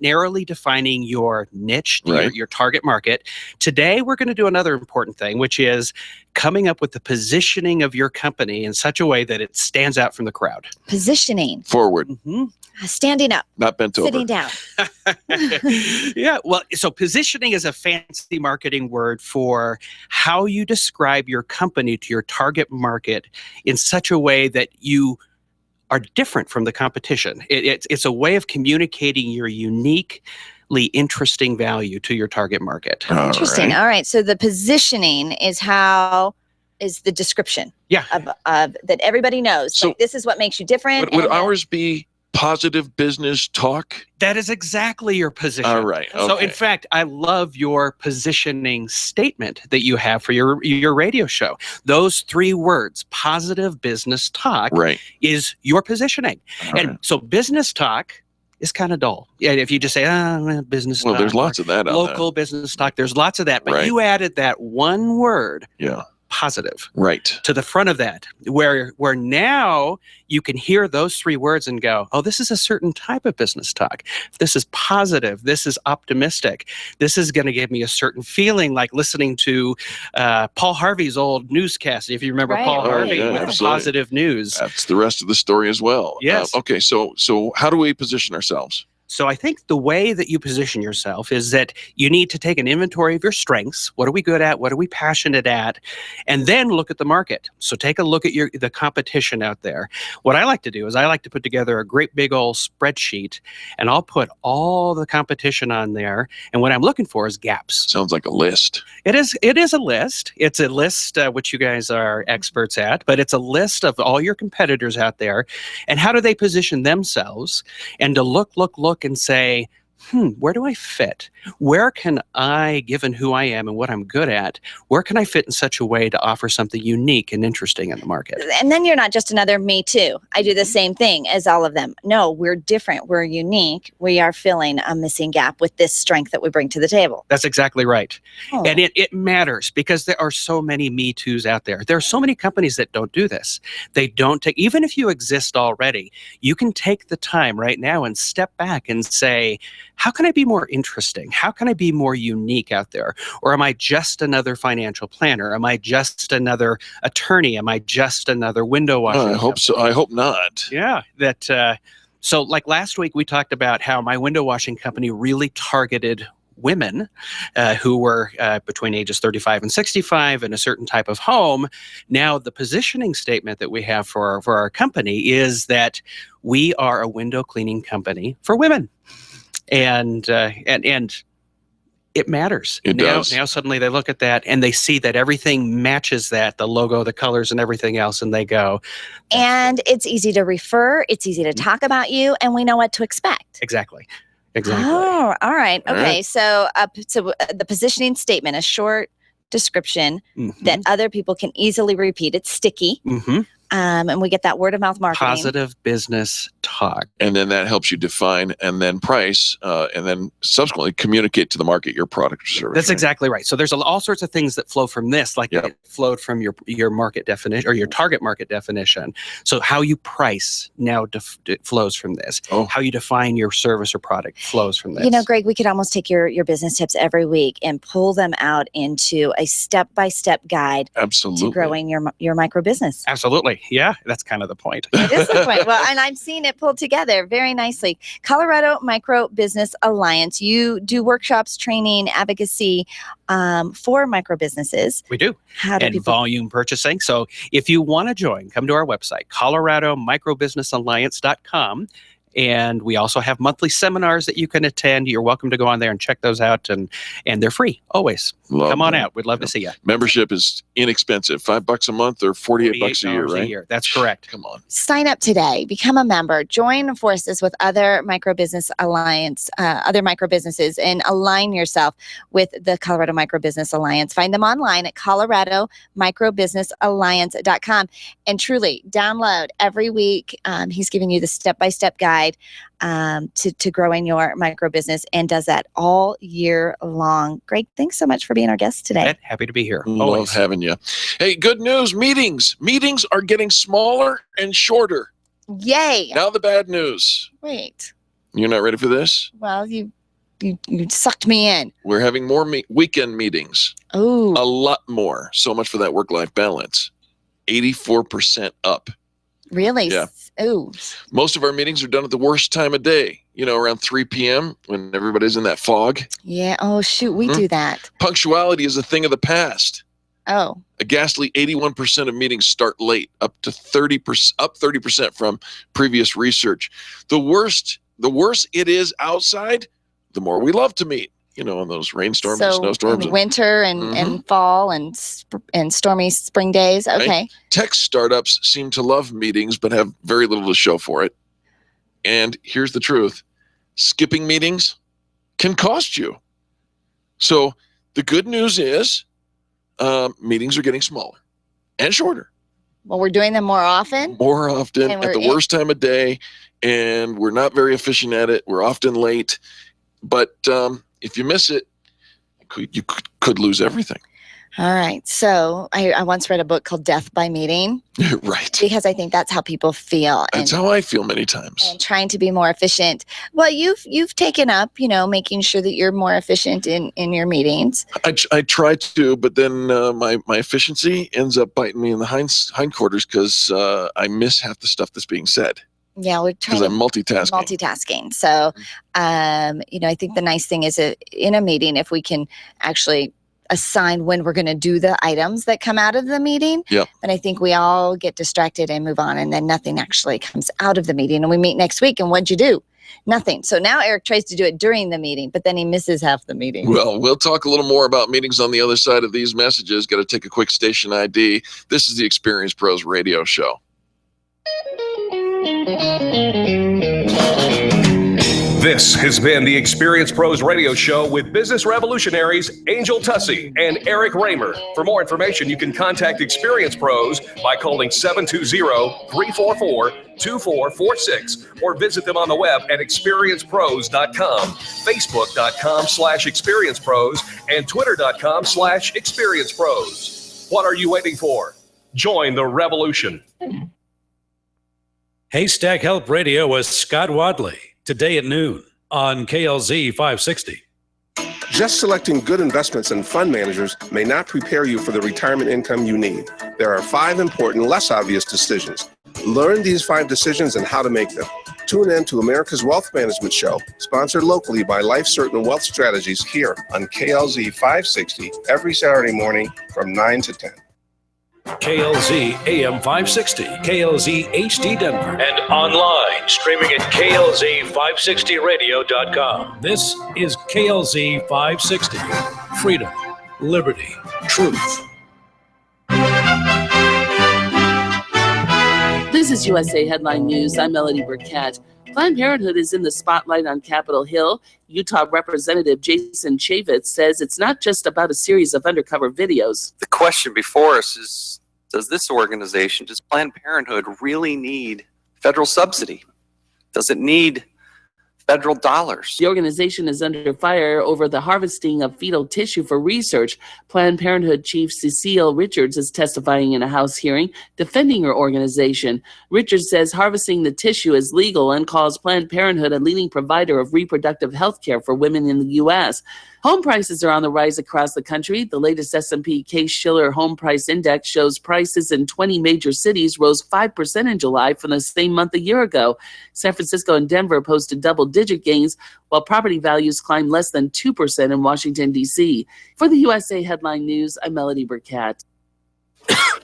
narrowly defining your niche, your target market. Today we're going to do another important thing, which is coming up with the positioning of your company in such a way that it stands out from the crowd. Positioning. Forward. Mm-hmm. Standing up. Not bent over. Sitting down. Yeah, well, so positioning is a fancy marketing word for how you describe your company to your target market in such a way that you are different from the competition. It's a way of communicating your uniquely interesting value to your target market. Interesting. All right. So the positioning is the description. Yeah. Of that everybody knows. So like, this is what makes you different. Would ours be positive business talk? That is exactly your position. All right. Okay. So in fact, I love your positioning statement that you have for your radio show. Those 3 words, positive business talk, is your positioning. And so business talk is kind of dull. Yeah, if you just say, business talk. Well, there's lots of that out there. Local business talk. There's lots of that. But you added that one word. Yeah. Positive. Right. To the front of that, where now you can hear those 3 words and go, oh, this is a certain type of business talk. This is positive. This is optimistic. This is going to give me a certain feeling like listening to Paul Harvey's old newscast. If you remember Paul Harvey with the positive news. That's the rest of the story as well. Yes. Okay. So how do we position ourselves? So I think the way that you position yourself is that you need to take an inventory of your strengths. What are we good at? What are we passionate at? And then look at the market. So take a look at the competition out there. What I like to do is I like to put together a great big old spreadsheet, and I'll put all the competition on there. And what I'm looking for is gaps. Sounds like a list. It is a list. It's a list which you guys are experts at, but it's a list of all your competitors out there and how do they position themselves, and to look and say, where do I fit? Where can I, given who I am and what I'm good at, where can I fit in such a way to offer something unique and interesting in the market? And then you're not just another me too. I do the same thing as all of them. No, we're different. We're unique. We are filling a missing gap with this strength that we bring to the table. That's exactly right. Oh. And it matters because there are so many Me Too's out there. There are so many companies that don't do this. They don't take, even if you exist already, you can take the time right now and step back and say, how can I be more interesting? How can I be more unique out there? Or am I just another financial planner? Am I just another attorney? Am I just another window washer? I hope so. I hope not. Yeah. So like last week, we talked about how my window washing company really targeted women who were between ages 35 and 65 in a certain type of home. Now, the positioning statement that we have for our company is that we are a window cleaning company for women. And it matters. It does. Now suddenly they look at that and they see that everything matches that, the logo, the colors, and everything else, and they go. And it's easy to refer. It's easy to talk about you, and we know what to expect. Exactly. Oh, all right. All Okay. right. So the positioning statement, a short description that other people can easily repeat. It's sticky. Mm-hmm. And we get that word of mouth marketing. Positive business talk. And then that helps you define and then price and then subsequently communicate to the market your product or service. That's exactly right. So there's all sorts of things that flow from this, like it flowed from your market definition or your target market definition. So how you price now it flows from this. How you define your service or product flows from this. You know, Greg, we could almost take your business tips every week and pull them out into a step-by-step guide Absolutely. to growing your micro business. Absolutely. Yeah, that's kind of the point. It is the point. Well, and I've seen it pulled together very nicely. Colorado Micro Business Alliance. You do workshops, training, advocacy for micro businesses. We do. And volume purchasing. So if you want to join, come to our website, coloradomicrobusinessalliance.com. And we also have monthly seminars that you can attend. You're welcome to go on there and check those out. And they're free, always. Come on out. We'd love to see you. Membership is inexpensive. $5 a month or $48 a year, right? That's correct. Come on. Sign up today. Become a member. Join forces with other micro business alliance, other micro businesses, and align yourself with the Colorado Micro Business Alliance. Find them online at coloradomicrobusinessalliance.com. And truly, download every week. He's giving you the step-by-step guide to growing your micro business, and does that all year long. Greg, thanks so much for being our guest today. Happy to be here. Love having you. Hey, good news. Meetings are getting smaller and shorter. Yay. Now the bad news. Wait. You're not ready for this? Well, you sucked me in. We're having more weekend meetings. Oh. A lot more. So much for that work-life balance. 84% up Really? Yeah. Ooh. Most of our meetings are done at the worst time of day, around 3 p.m. when everybody's in that fog. Yeah. Oh, shoot. We do that. Punctuality is a thing of the past. Oh. A ghastly 81% of meetings start late, up 30% from previous research. The worse it is outside, the more we love to meet. In those rainstorms and snowstorms. In winter and fall and stormy spring days. Okay. Right? Tech startups seem to love meetings but have very little to show for it. And here's the truth. Skipping meetings can cost you. So the good news is meetings are getting smaller and shorter. Well, we're doing them more often. More often at the worst time of day. And we're not very efficient at it. We're often late. But if you miss it, you could lose everything. All right. So I once read a book called Death by Meeting. Right. Because I think that's how people feel. That's how I feel many times. And trying to be more efficient. Well, you've taken up, making sure that you're more efficient in your meetings. I try to, but then my efficiency ends up biting me in the hindquarters because I miss half the stuff that's being said. Yeah, we're trying. Because I'm multitasking. So, I think the nice thing is in a meeting, if we can actually assign when we're going to do the items that come out of the meeting, then I think we all get distracted and move on, and then nothing actually comes out of the meeting. And we meet next week, and what'd you do? Nothing. So now Eric tries to do it during the meeting, but then he misses half the meeting. Well, we'll talk a little more about meetings on the other side of these messages. Got to take a quick station ID. This is the Experience Pros Radio Show. This has been the Experience Pros Radio Show with business revolutionaries Angel Tussey and Eric Raymer. For more information, you can contact Experience Pros by calling 720-344-2446 or visit them on the web at experiencepros.com, facebook.com/experiencepros, and twitter.com/experiencepros. What are you waiting for? Join the revolution. Haystack Help Radio with Scott Wadley, today at noon on KLZ 560. Just selecting good investments and fund managers may not prepare you for the retirement income you need. There are 5 important, less obvious decisions. Learn these 5 decisions and how to make them. Tune in to America's Wealth Management Show, sponsored locally by Life Certain Wealth Strategies here on KLZ 560 every Saturday morning from 9 to 10. KLZ AM 560, KLZ HD Denver. And online, streaming at KLZ560radio.com. This is KLZ 560. Freedom, liberty, truth. This is USA Headline News. I'm Melody Burkett. Planned Parenthood is in the spotlight on Capitol Hill. Utah Representative Jason Chaffetz says it's not just about a series of undercover videos. The question before us is, does this organization, does Planned Parenthood really need federal subsidy? Does it need federal dollars? The organization is under fire over the harvesting of fetal tissue for research. Planned Parenthood Chief Cecile Richards is testifying in a House hearing defending her organization. Richards says harvesting the tissue is legal and calls Planned Parenthood a leading provider of reproductive health care for women in the U.S. Home prices are on the rise across the country. The latest S&P Case-Shiller Home Price Index shows prices in 20 major cities rose 5% in July from the same month a year ago. San Francisco and Denver posted double-digit gains, while property values climbed less than 2% in Washington, D.C. For the USA Headline News, I'm Melody Burkett.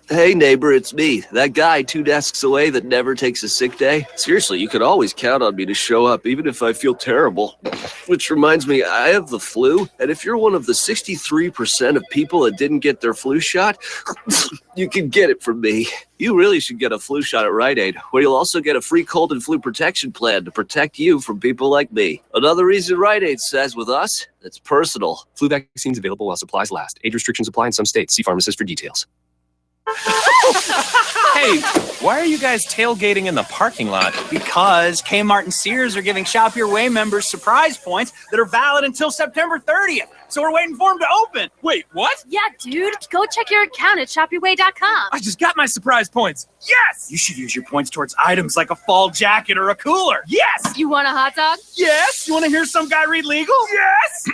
Hey neighbor, it's me, that guy 2 desks away that never takes a sick day. Seriously, you could always count on me to show up, even if I feel terrible. Which reminds me, I have the flu, and if you're one of the 63% of people that didn't get their flu shot, you can get it from me. You really should get a flu shot at Rite Aid, where you'll also get a free cold and flu protection plan to protect you from people like me. Another reason Rite Aid says with us, it's personal. Flu vaccines available while supplies last. Age restrictions apply in some states. See pharmacist for details. Hey, why are you guys tailgating in the parking lot? Because Kmart and Sears are giving Shop Your Way members surprise points that are valid until September 30th. So we're waiting for them to open. Wait, what? Yeah, dude. Go check your account at shopyourway.com. I just got my surprise points. Yes! You should use your points towards items like a fall jacket or a cooler. Yes! You want a hot dog? Yes! You want to hear some guy read legal? Yes!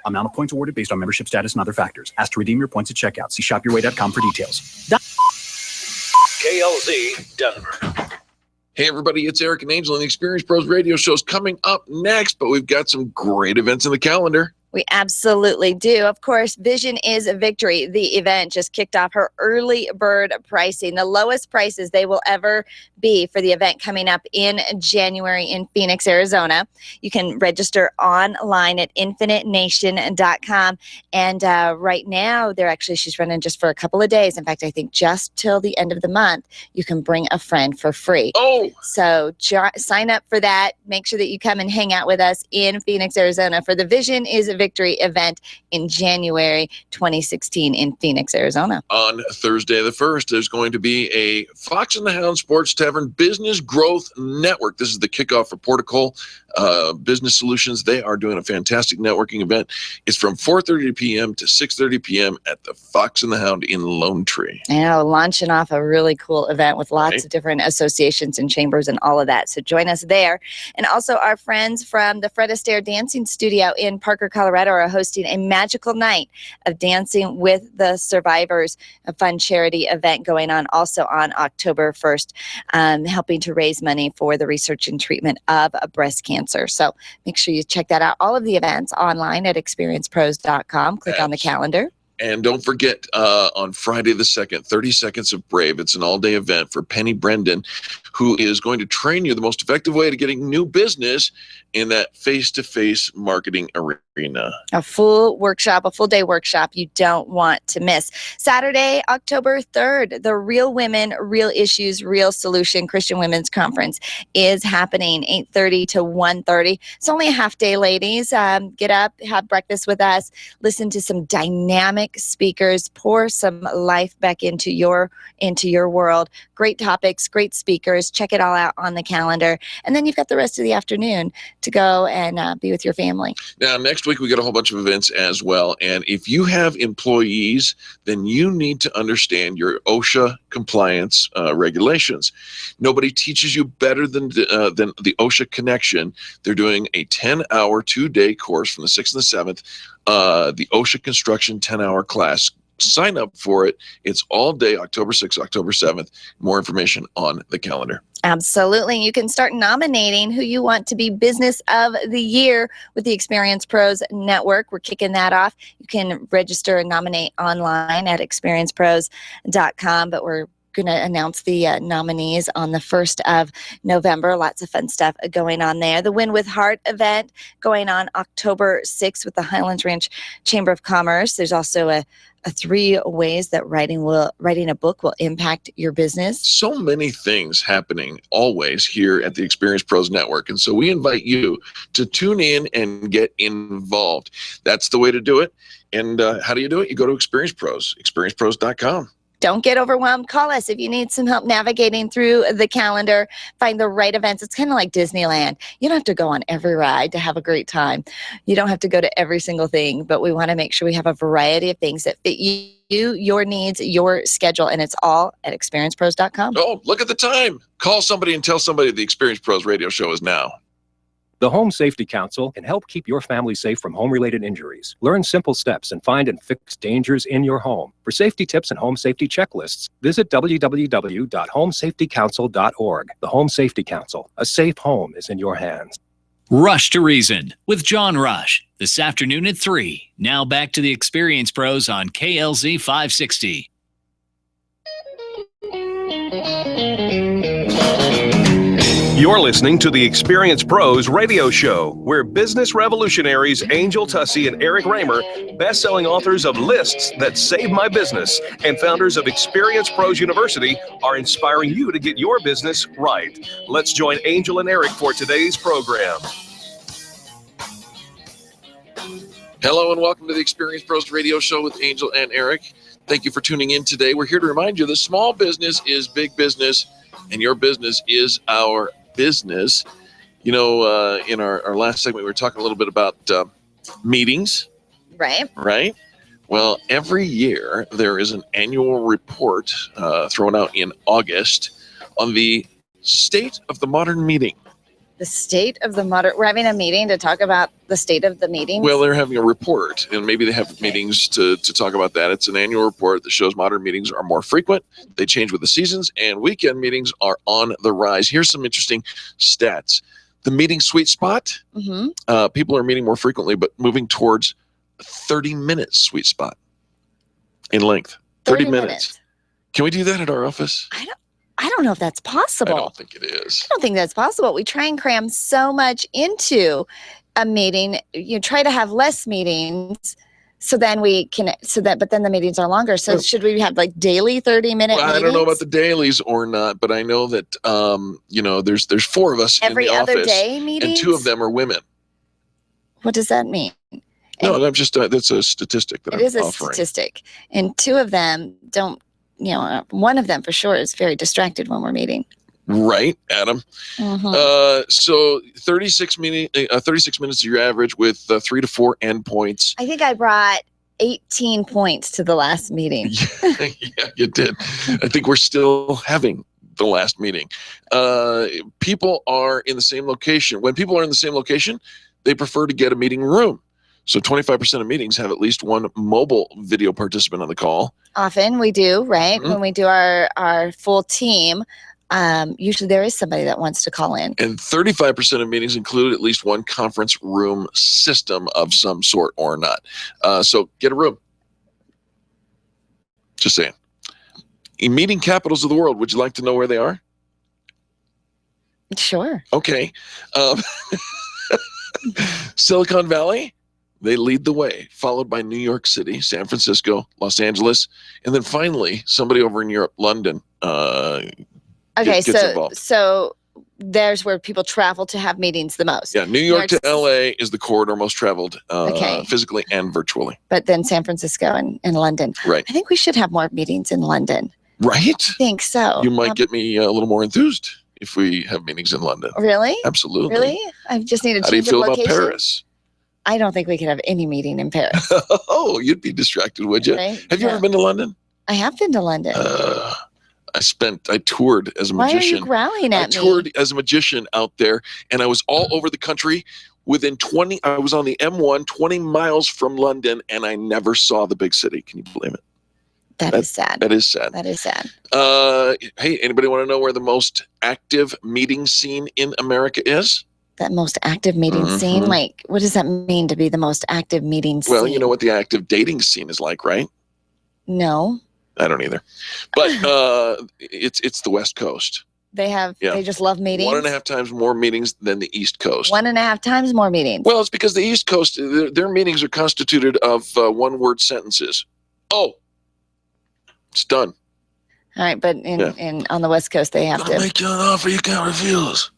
Amount of points awarded based on membership status and other factors. Ask to redeem your points at checkout. See shopyourway.com for details. KLZ Denver. Hey, everybody, it's Eric and Angel, and the Experience Pros radio show is coming up next, but we've got some great events in the calendar. We absolutely do. Of course, Vision is a Victory. The event just kicked off her early bird pricing, the lowest prices they will ever be for the event coming up in January in Phoenix, Arizona. You can register online at infinitenation.com. And right now, she's running just for a couple of days. In fact, I think just till the end of the month, you can bring a friend for free. Oh! So sign up for that. Make sure that you come and hang out with us in Phoenix, Arizona for the Vision is a Victory event in January 2016 in Phoenix, Arizona. On Thursday the 1st, there's going to be a Fox and the Hound Sports Tavern Business Growth Network. This is the kickoff for Portico Business Solutions. They are doing a fantastic networking event. It's from 4:30 p.m. to 6:30 p.m. at the Fox and the Hound in Lone Tree. Launching off a really cool event with lots of different associations and chambers and all of that. So join us there. And also our friends from the Fred Astaire Dancing Studio in Parker, Colorado are hosting a magical night of Dancing with the Survivors, a fun charity event going on also on October 1st, helping to raise money for the research and treatment of breast cancer. So make sure you check that out. All of the events online at experiencepros.com. Click on the calendar. And don't forget, on Friday the 2nd, 30 Seconds of Brave. It's an all-day event for Penny Brendan, who is going to train you the most effective way to getting new business in that face-to-face marketing arena. A full day workshop you don't want to miss. Saturday, October 3rd, the Real Women, Real Issues, Real Solution Christian Women's Conference is happening, 8:30 to 1:30. It's only a half day, ladies. Get up, have breakfast with us, listen to some dynamic speakers, pour some life back into your world. Great topics, great speakers. Check it all out on the calendar. And then you've got the rest of the afternoon to go and be with your family. Now, next week, we got a whole bunch of events as well. And if you have employees, then you need to understand your OSHA compliance regulations. Nobody teaches you better than the OSHA Connection. They're doing a 10-hour, 2-day course from the 6th and the 7th, the OSHA Construction 10-hour class. Sign up for it. It's all day, October 6th, October 7th. More information on the calendar. Absolutely. You can start nominating who you want to be Business of the Year with the Experience Pros Network. We're kicking that off. You can register and nominate online at experiencepros.com, but we're going to announce the nominees on the 1st of November. Lots of fun stuff going on there. The Win with Heart event going on October 6th with the Highlands Ranch Chamber of Commerce. There's also a 3 ways that writing a book will impact your business. So many things happening always here at the Experience Pros Network. And so we invite you to tune in and get involved. That's the way to do it. And how do you do it? You go to Experience Pros, experiencepros.com. Don't get overwhelmed. Call us if you need some help navigating through the calendar, find the right events. It's kind of like Disneyland. You don't have to go on every ride to have a great time. You don't have to go to every single thing, but we want to make sure we have a variety of things that fit you, your needs, your schedule, and it's all at experiencepros.com. Oh, look at the time. Call somebody and tell somebody the Experience Pros radio show is now. The Home Safety Council can help keep your family safe from home-related injuries. Learn simple steps and find and fix dangers in your home. For safety tips and home safety checklists, visit www.homesafetycouncil.org. The Home Safety Council. A safe home is in your hands. Rush to Reason with John Rush this afternoon at 3. Now back to the Experience Pros on KLZ 560. You're listening to the Experience Pros radio show, where business revolutionaries Angel Tussey and Eric Raymer, best-selling authors of Lists That Save My Business and founders of Experience Pros University, are inspiring you to get your business right. Let's join Angel and Eric for today's program. Hello and welcome to the Experience Pros radio show with Angel and Eric. Thank you for tuning in today. We're here to remind you that small business is big business, and your business is our business. You know, in our last segment, we were talking a little bit about meetings. Right. Well, every year there is an annual report thrown out in August on the state of the modern meeting. The state of the we're having a meeting to talk about the state of the meetings. Well, they're having a report, and maybe they have meetings to talk about that. It's an annual report that shows modern meetings are more frequent. They change with the seasons, and weekend meetings are on the rise. Here's some interesting stats. The meeting sweet spot, people are meeting more frequently, but moving towards 30-minute sweet spot in length. 30 minutes. Can we do that at our office? I don't know if that's possible. I don't think it is. I don't think that's possible. We try and cram so much into a meeting. You try to have less meetings so then but then the meetings are longer. So should we have like daily 30-minute meetings? I don't know about the dailies or not, but I know that, there's 4 of us every in the other office, day meetings? and 2 of them are women. What does that mean? No, I'm just, that's a statistic that I'm offering. It is a statistic. And 2 of them don't, one of them for sure is very distracted when we're meeting. Right, Adam. So 36 minutes is your average with 3 to 4 endpoints. I think I brought 18 points to the last meeting. Yeah, you did. I think we're still having the last meeting. People are in the same location. When people are in the same location, they prefer to get a meeting room. So 25% of meetings have at least one mobile video participant on the call. Often we do, right? When we do our full team, usually there is somebody that wants to call in. And 35% of meetings include at least one conference room system of some sort or not. So get a room. Just saying. In meeting capitals of the world, would you like to know where they are? Sure. Okay. Silicon Valley, they lead the way, followed by New York City, San Francisco, Los Angeles, and then finally somebody over in Europe, London. Okay, so there's where people travel to have meetings the most. Yeah, New York to LA is the corridor most traveled, physically and virtually. But then San Francisco and London. Right. I think we should have more meetings in London. Right? I think so. You might get me a little more enthused if we have meetings in London. Really? Absolutely. Really? I just need to How do you change of feel location. about Paris? I don't think we could have any meeting in Paris. Oh, you'd be distracted, would you? Right? Have you ever been to London? I have been to London. I toured as a magician. Why are you growling at me? I toured as a magician out there, and I was all over the country. I was on the M1, 20 miles from London, and I never saw the big city. Can you believe it? That is sad. That is sad. That is sad. Hey, anybody want to know where the most active meeting scene in America is? That most active meeting scene? Like, what does that mean to be the most active meeting scene? Well, you know what the active dating scene is like, right? No. I don't either. But it's the West Coast. They just love meetings? 1.5 times more meetings than the East Coast. 1.5 times more meetings? Well, it's because the East Coast, their meetings are constituted of one-word sentences. Oh, it's done. All right, but on the West Coast, they have to. I'll make you an offer you can't refuse.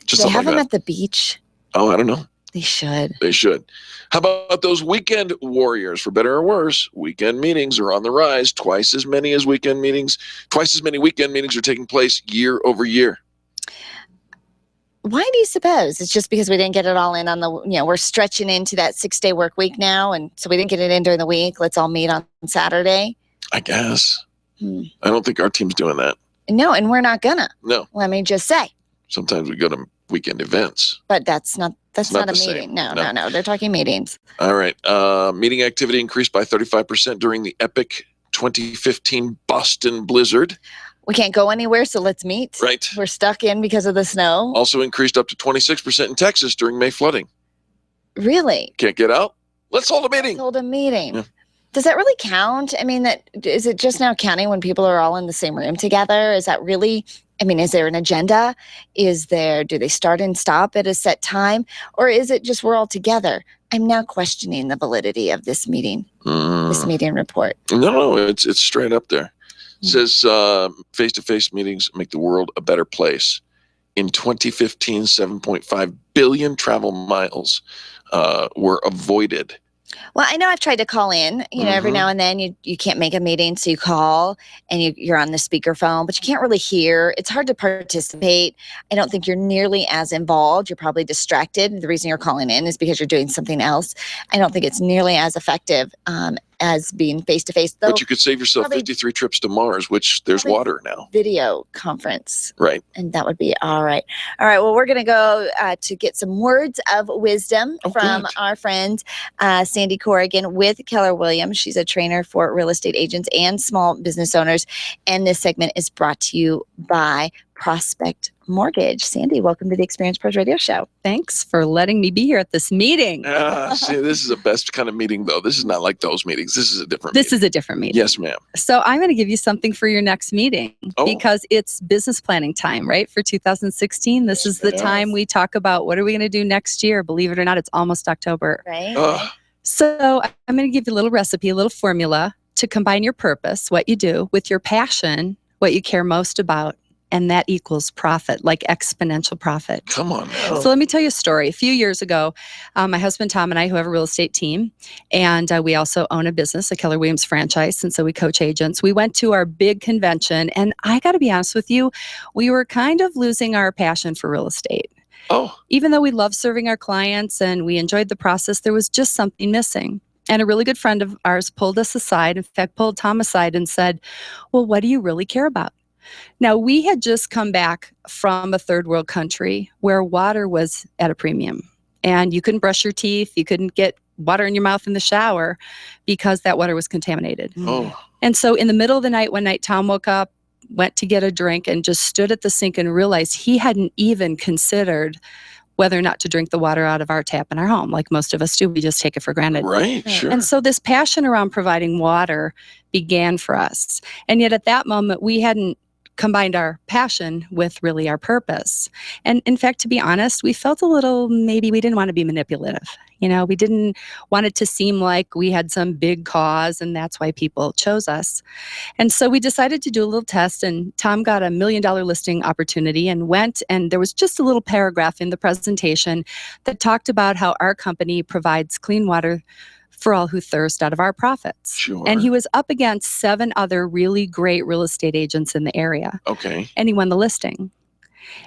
Just they have them at the beach? Oh, I don't know. They should. They should. How about those weekend warriors? For better or worse, weekend meetings are on the rise. Twice as many weekend meetings are taking place year over year. Why do you suppose? It's just because we didn't get it all in on the, we're stretching into that 6-day work week now. And so we didn't get it in during the week. Let's all meet on Saturday. I guess. I don't think our team's doing that. No, and we're not gonna. No. Let me just say. Sometimes we go to weekend events. But that's not a meeting. Same. No. They're talking meetings. All right. Meeting activity increased by 35% during the epic 2015 Boston blizzard. We can't go anywhere, so let's meet. Right. We're stuck in because of the snow. Also increased up to 26% in Texas during May flooding. Really? Can't get out? Let's hold a meeting. Let's hold a meeting. Yeah. Does that really count? I mean, is it just now counting when people are all in the same room together? Is that really, is there an agenda? Do they start and stop at a set time? Or is it just we're all together? I'm now questioning the validity of this meeting, this meeting report. No, it's straight up there. It says face-to-face meetings make the world a better place. In 2015, 7.5 billion travel miles were avoided. Well, I know I've tried to call in, every now and then you can't make a meeting. So you call and you're on the speakerphone, but you can't really hear. It's hard to participate. I don't think you're nearly as involved. You're probably distracted. The reason you're calling in is because you're doing something else. I don't think it's nearly as effective as being face to face. But you could save yourself 53 trips to Mars, which there's water now. Video conference. Right. And that would be all right. All right. Well, we're going to go to get some words of wisdom from our friend Sandy Corrigan with Keller Williams. She's a trainer for real estate agents and small business owners. And this segment is brought to you by Prospect Mortgage. Sandy, welcome to the Experience Pros Radio Show. Thanks for letting me be here at this meeting. See, this is the best kind of meeting, though. This is not like those meetings. This is a different This is a different meeting. Yes, ma'am. So I'm going to give you something for your next meeting because it's business planning time, right? For 2016, this is the time we talk about what are we going to do next year. Believe it or not, it's almost October. Right. So I'm going to give you a little recipe, a little formula to combine your purpose, what you do, with your passion, what you care most about. And that equals profit, like exponential profit. Come on now. So let me tell you a story. A few years ago, my husband Tom and I, who have a real estate team, and we also own a business, a Keller Williams franchise, and so we coach agents. We went to our big convention, and I got to be honest with you, we were kind of losing our passion for real estate. Even though we love serving our clients and we enjoyed the process, there was just something missing. And a really good friend of ours pulled us aside, in fact, pulled Tom aside and said, well, what do you really care about? Now, we had just come back from a third world country where water was at a premium and you couldn't brush your teeth. You couldn't get water in your mouth in the shower because that water was contaminated. And so in the middle of the night, one night, Tom woke up, went to get a drink and just stood at the sink and realized he hadn't even considered whether or not to drink the water out of our tap in our home. Like most of us do, we just take it for granted. Right, sure. And so this passion around providing water began for us. And yet at that moment, we hadn't combined our passion with really our purpose. And in fact, to be honest, we felt a little, maybe we didn't want to be manipulative. You know, we didn't want it to seem like we had some big cause and that's why people chose us. And so we decided to do a little test, and Tom got $1 million listing opportunity and went, and there was just a little paragraph in the presentation that talked about how our company provides clean water for all who thirst out of our profits. Sure. And he was up against 7 other really great real estate agents in the area. Okay. And he won the listing.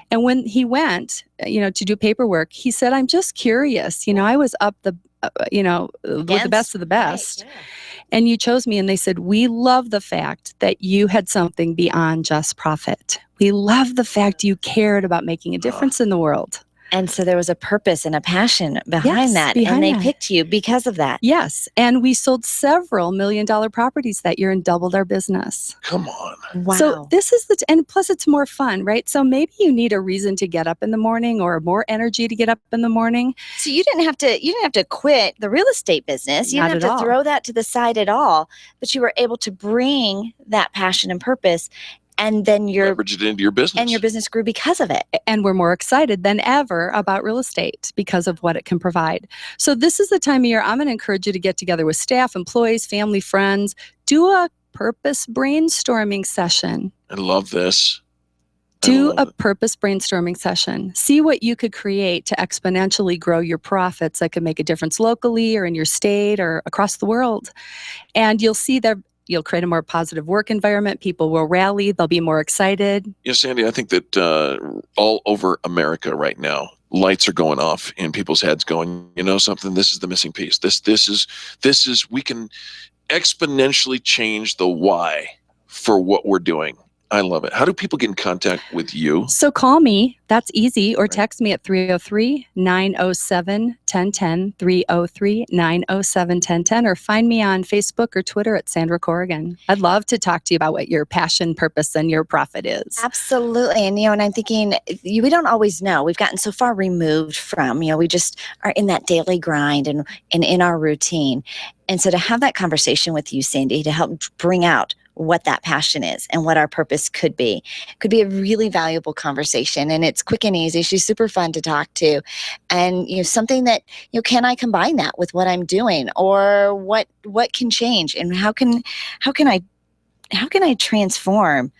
And when he went, to do paperwork, he said, I'm just curious. I was up with the best of the best. Right, yeah. And you chose me. And they said, we love the fact that you had something beyond just profit. We love the fact you cared about making a difference in the world. And so there was a purpose and a passion behind that. And they picked you because of that. Yes. And we sold several $1 million properties that year and doubled our business. Come on. Wow. So this is and plus it's more fun, right? So maybe you need a reason to get up in the morning or more energy to get up in the morning. So you didn't have to quit the real estate business. You didn't have to throw that to the side at all, but you were able to bring that passion and purpose. And then leverage it into your business. And your business grew because of it. And we're more excited than ever about real estate because of what it can provide. So this is the time of year I'm going to encourage you to get together with staff, employees, family, friends. Do a purpose brainstorming session. I love this. Do a purpose brainstorming session. See what you could create to exponentially grow your profits that could make a difference locally or in your state or across the world. And you'll see that you'll create a more positive work environment. People will rally. They'll be more excited. Yes, Sandy, I think that all over America right now, lights are going off in people's heads going, you know something, this is the missing piece. This is, we can exponentially change the why for what we're doing. I love it. How do people get in contact with you? So call me. That's easy. Or text me at 303-907-1010, 303-907-1010, or find me on Facebook or Twitter at Sandra Corrigan. I'd love to talk to you about what your passion, purpose, and your profit is. Absolutely. And, and I'm thinking, we don't always know. We've gotten so far removed from, we just are in that daily grind and in our routine. And so to have that conversation with you, Sandy, to help bring out what that passion is and what our purpose could be a really valuable conversation. And it's quick and easy. She's super fun to talk to. And, something that, can I combine that with what I'm doing, or what can change, and how can I transform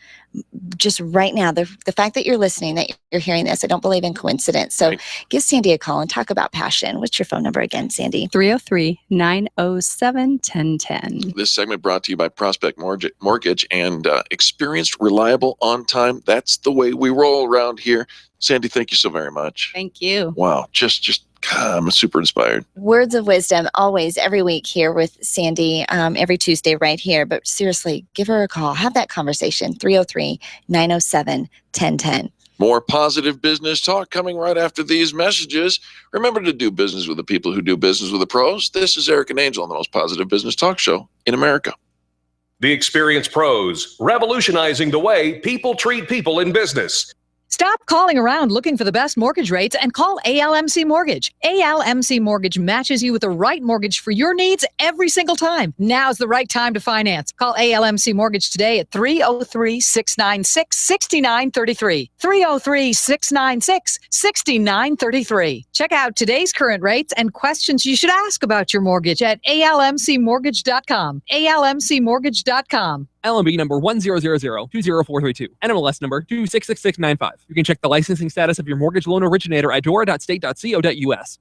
just right now, the fact that you're listening, that you're hearing this. I don't believe in coincidence. So give Sandy a call and talk about passion. What's your phone number again, Sandy? 303-907-1010. This segment brought to you by Prospect Mortgage and experienced, reliable, on time. That's the way we roll around here. Sandy, thank you so very much. Thank you. Wow. Just God, I'm super inspired. Words of wisdom always every week here with Sandy, every Tuesday right here. But seriously, give her a call. Have that conversation. 303-907-1010. More positive business talk coming right after these messages. Remember to do business with the people who do business with the pros. This is Eric and Angel on the most positive business talk show in America. The Experience Pros, revolutionizing the way people treat people in business. Stop calling around looking for the best mortgage rates and call ALMC Mortgage. ALMC Mortgage matches you with the right mortgage for your needs every single time. Now's the right time to finance. Call ALMC Mortgage today at 303-696-6933. 303-696-6933. Check out today's current rates and questions you should ask about your mortgage at almcmortgage.com. almcmortgage.com. LMB number 100020432. NMLS number 266695. You can check the licensing status of your mortgage loan originator at dora.state.co.us.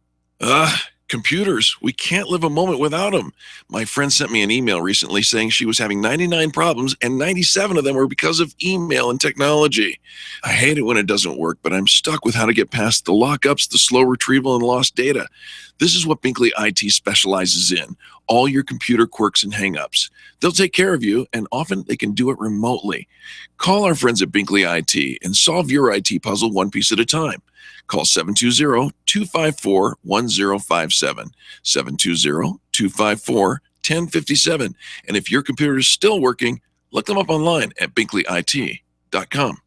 Computers. We can't live a moment without them. My friend sent me an email recently saying she was having 99 problems and 97 of them were because of email and technology. I hate it when it doesn't work, but I'm stuck with how to get past the lockups, the slow retrieval, and lost data. This is what Binkley IT specializes in. All your computer quirks and hangups. They'll take care of you, and often they can do it remotely. Call our friends at Binkley IT and solve your IT puzzle one piece at a time. Call 720-254-1057, 720-254-1057. And if your computer is still working, look them up online at binkleyit.com.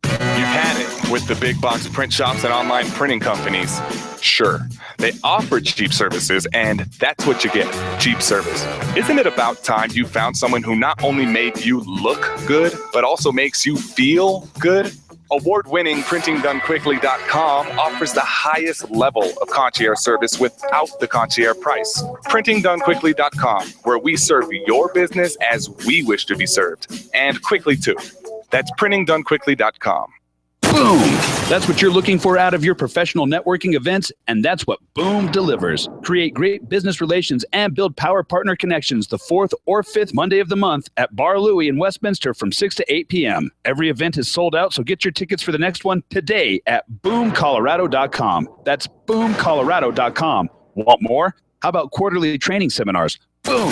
You've had it with the big box print shops and online printing companies. Sure, they offer cheap services, and that's what you get, cheap service. Isn't it about time you found someone who not only made you look good, but also makes you feel good? Award-winning PrintingDoneQuickly.com offers the highest level of concierge service without the concierge price. PrintingDoneQuickly.com, where we serve your business as we wish to be served, and quickly too. That's PrintingDoneQuickly.com. Boom! That's what you're looking for out of your professional networking events, and that's what Boom delivers. Create great business relations and build power partner connections the 4th or 5th Monday of the month at Bar Louie in Westminster from 6 to 8 p.m. Every event is sold out, so get your tickets for the next one today at boomcolorado.com. That's boomcolorado.com. Want more? How about quarterly training seminars? Boom!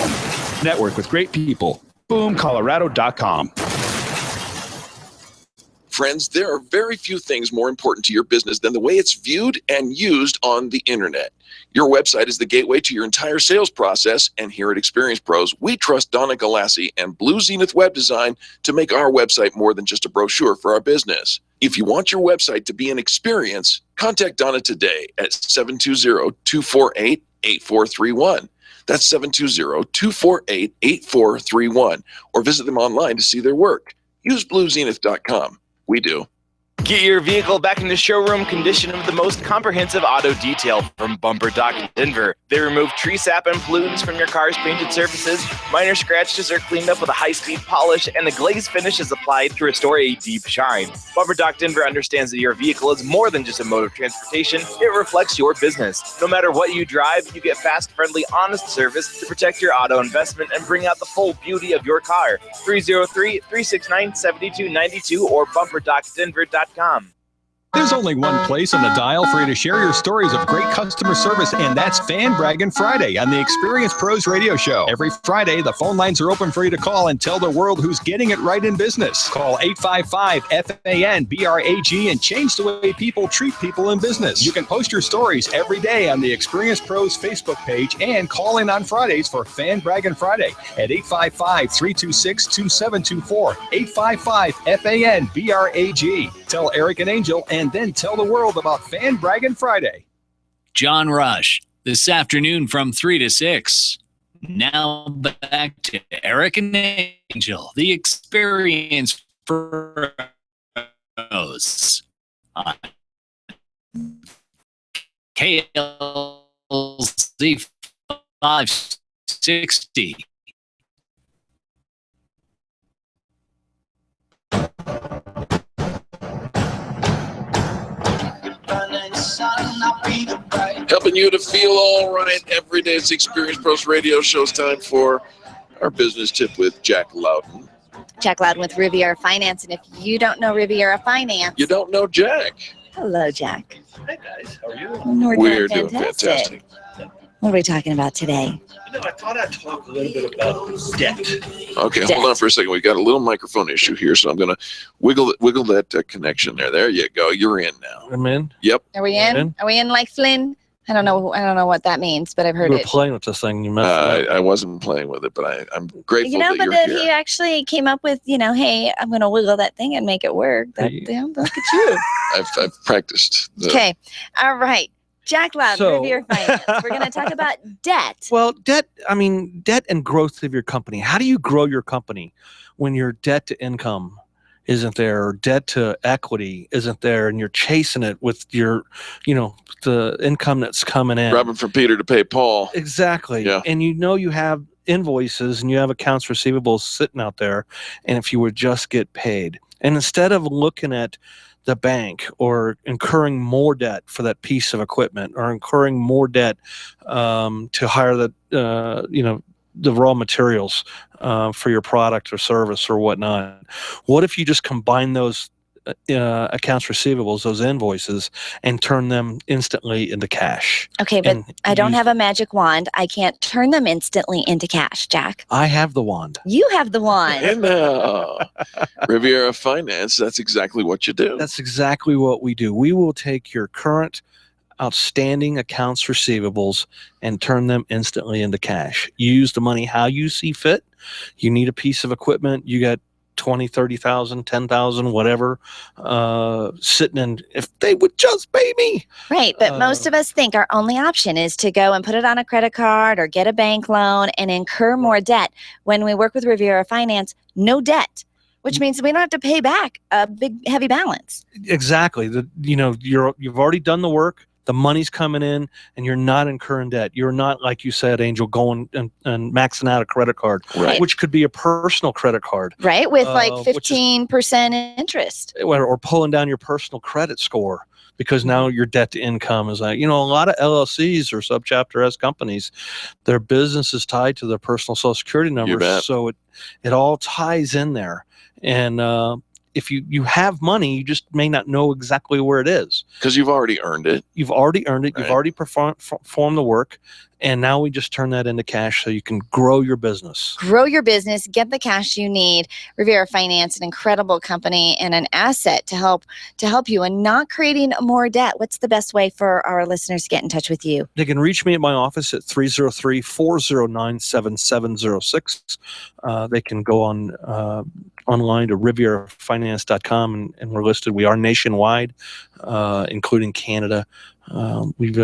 Network with great people. boomcolorado.com. Friends, there are very few things more important to your business than the way it's viewed and used on the internet. Your website is the gateway to your entire sales process, and here at Experience Pros, we trust Donna Galassi and Blue Zenith Web Design to make our website more than just a brochure for our business. If you want your website to be an experience, contact Donna today at 720-248-8431. That's 720-248-8431, or visit them online to see their work. Use bluezenith.com. We do. Get your vehicle back in the showroom condition with the most comprehensive auto detail from Bumper Dock Denver. They remove tree sap and pollutants from your car's painted surfaces. Minor scratches are cleaned up with a high-speed polish, and the glaze finish is applied to restore a deep shine. Bumper Dock Denver understands that your vehicle is more than just a mode of transportation. It reflects your business. No matter what you drive, you get fast, friendly, honest service to protect your auto investment and bring out the full beauty of your car. 303-369-7292 or bumperdockdenver.com. There's only one place on the dial for you to share your stories of great customer service, and that's Fan Braggin' Friday on the Experience Pros Radio Show. Every Friday, the phone lines are open for you to call and tell the world who's getting it right in business. Call 855-FAN-BRAG and change the way people treat people in business. You can post your stories every day on the Experience Pros Facebook page and call in on Fridays for Fan Braggin' Friday at 855-326-2724. 855-FAN-BRAG. Tell Eric and Angel, and then tell the world about Fan Braggin' Friday. John Rush, this afternoon from 3 to 6. Now back to Eric and Angel, the Experience Pros on KLZ 560. Helping you to feel all right every day. It's the Experience Pros Radio Show. It's time for our business tip with Jack Loudon. Jack Loudon with Riviera Finance. And if you don't know Riviera Finance, you don't know Jack. Hello, Jack. Hi, guys. How are you? We're doing fantastic. What are we talking about today? I thought I'd talk a little bit about debt. Okay, hold on for a second. We got a little microphone issue here, so I'm going to wiggle that connection there. There you go. You're in now. I'm in. Yep. Are we in? Are we in like Flynn? I don't know what that means, but I've heard You were it. playing with this thing. You messed I wasn't playing with it, but I'm grateful that but you're that here. he actually came up with, hey, I'm going to wiggle that thing and make it work. Look at you. I've practiced. Okay. All right. Jack Loud, So- Riviera Finance. We're going to talk about debt. Well, debt and growth of your company. How do you grow your company when your debt to income isn't there, or debt to equity isn't there, and you're chasing it with your, the income that's coming in? Robbing from Peter to pay Paul. Exactly. Yeah. And you have invoices and you have accounts receivables sitting out there, and if you would just get paid. And instead of looking at the bank or incurring more debt for that piece of equipment, or incurring more debt to hire the raw materials for your product or service or whatnot, what if you just combine those accounts receivables, those invoices, and turn them instantly into cash? Okay, but And I don't use- have a magic wand. I can't turn them instantly into cash, Jack. I have the wand. You have the wand. And Riviera Finance, that's exactly what you do. That's exactly what we do. We will take your current outstanding accounts receivables and turn them instantly into cash. You use the money how you see fit. You need a piece of equipment, you got 20, 30,000, 10,000, whatever, sitting in, if they would just pay me. Right, but most of us think our only option is to go and put it on a credit card or get a bank loan and incur more debt. When we work with Riviera Finance, no debt, which means we don't have to pay back a big, heavy balance. Exactly. You've already done the work. The money's coming in, and you're not incurring debt. You're not, like you said, Angel, going and maxing out a credit card, Right. which could be a personal credit card. Right, with like which is- 15% interest. or pulling down your personal credit score, because now your debt to income is like, a lot of LLCs or subchapter S companies, their business is tied to their personal social security number. bet. So it all ties in there. And if you have money, you just may not know exactly where it is. Because you've already earned it. You've already earned it. Right. You've already performed the work. And now we just turn that into cash so you can grow your business. Grow your business, get the cash you need. Riviera Finance, an incredible company and an asset to help you and not creating more debt. What's the best way for our listeners to get in touch with you? They can reach me at my office at 303-409-7706. They can go online to rivierfinance.com, and we're listed. We are nationwide, including Canada. We've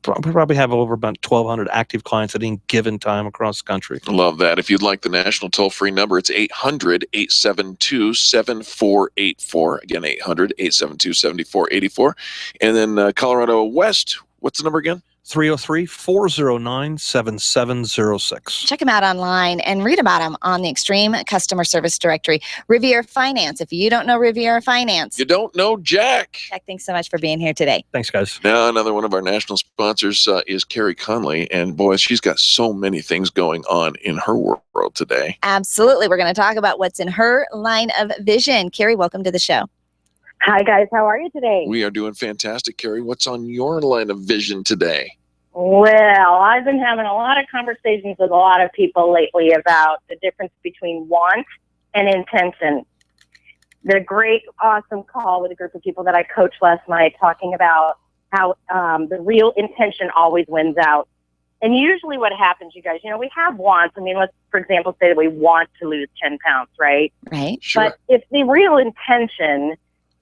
probably have over about 1,200 active clients at any given time across the country. Love that. If you'd like the national toll-free number, it's 800-872-7484. Again, 800-872-7484. And then Colorado West, what's the number again? 303-409-7706. Check them out online and read about them on the Extreme Customer Service Directory. Riviera Finance. If you don't know Riviera Finance, You don't know Jack. Jack, thanks so much for being here today. Thanks, guys. Now, another one of our national sponsors is Carrie Conley. And boy, she's got so many things going on in her world today. Absolutely. We're going to talk about what's in her line of vision. Carrie, welcome to the show. Hi, guys. How are you today? We are doing fantastic, Carrie. What's on your line of vision today? Well, I've been having a lot of conversations with a lot of people lately about the difference between want and intention. The great, awesome call with a group of people that I coached last night talking about how the real intention always wins out. And usually what happens, you guys, we have wants. I mean, let's, for example, say that we want to lose 10 pounds, right? Right. But if the real intention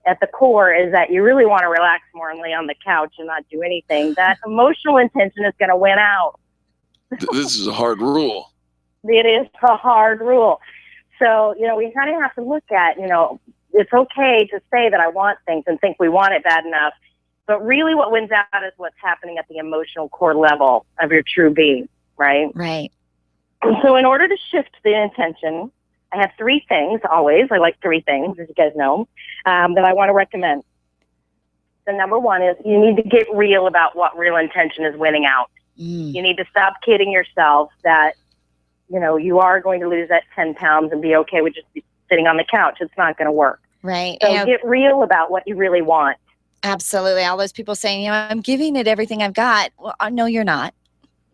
at the core is that you really want to relax more and lay on the couch and not do anything, that emotional intention is going to win out. This is a hard rule. It is a hard rule. So, we kind of have to look at, it's okay to say that I want things and think we want it bad enough. But really what wins out is what's happening at the emotional core level of your true being, right? Right. And so in order to shift the intention, I have three things always. I like three things, as you guys know, that I want to recommend. The number one is you need to get real about what real intention is winning out. You need to stop kidding yourself that, you are going to lose that 10 pounds and be okay with just sitting on the couch. It's not going to work. Right. So get real about what you really want. Absolutely. All those people saying, I'm giving it everything I've got. Well, no, you're not.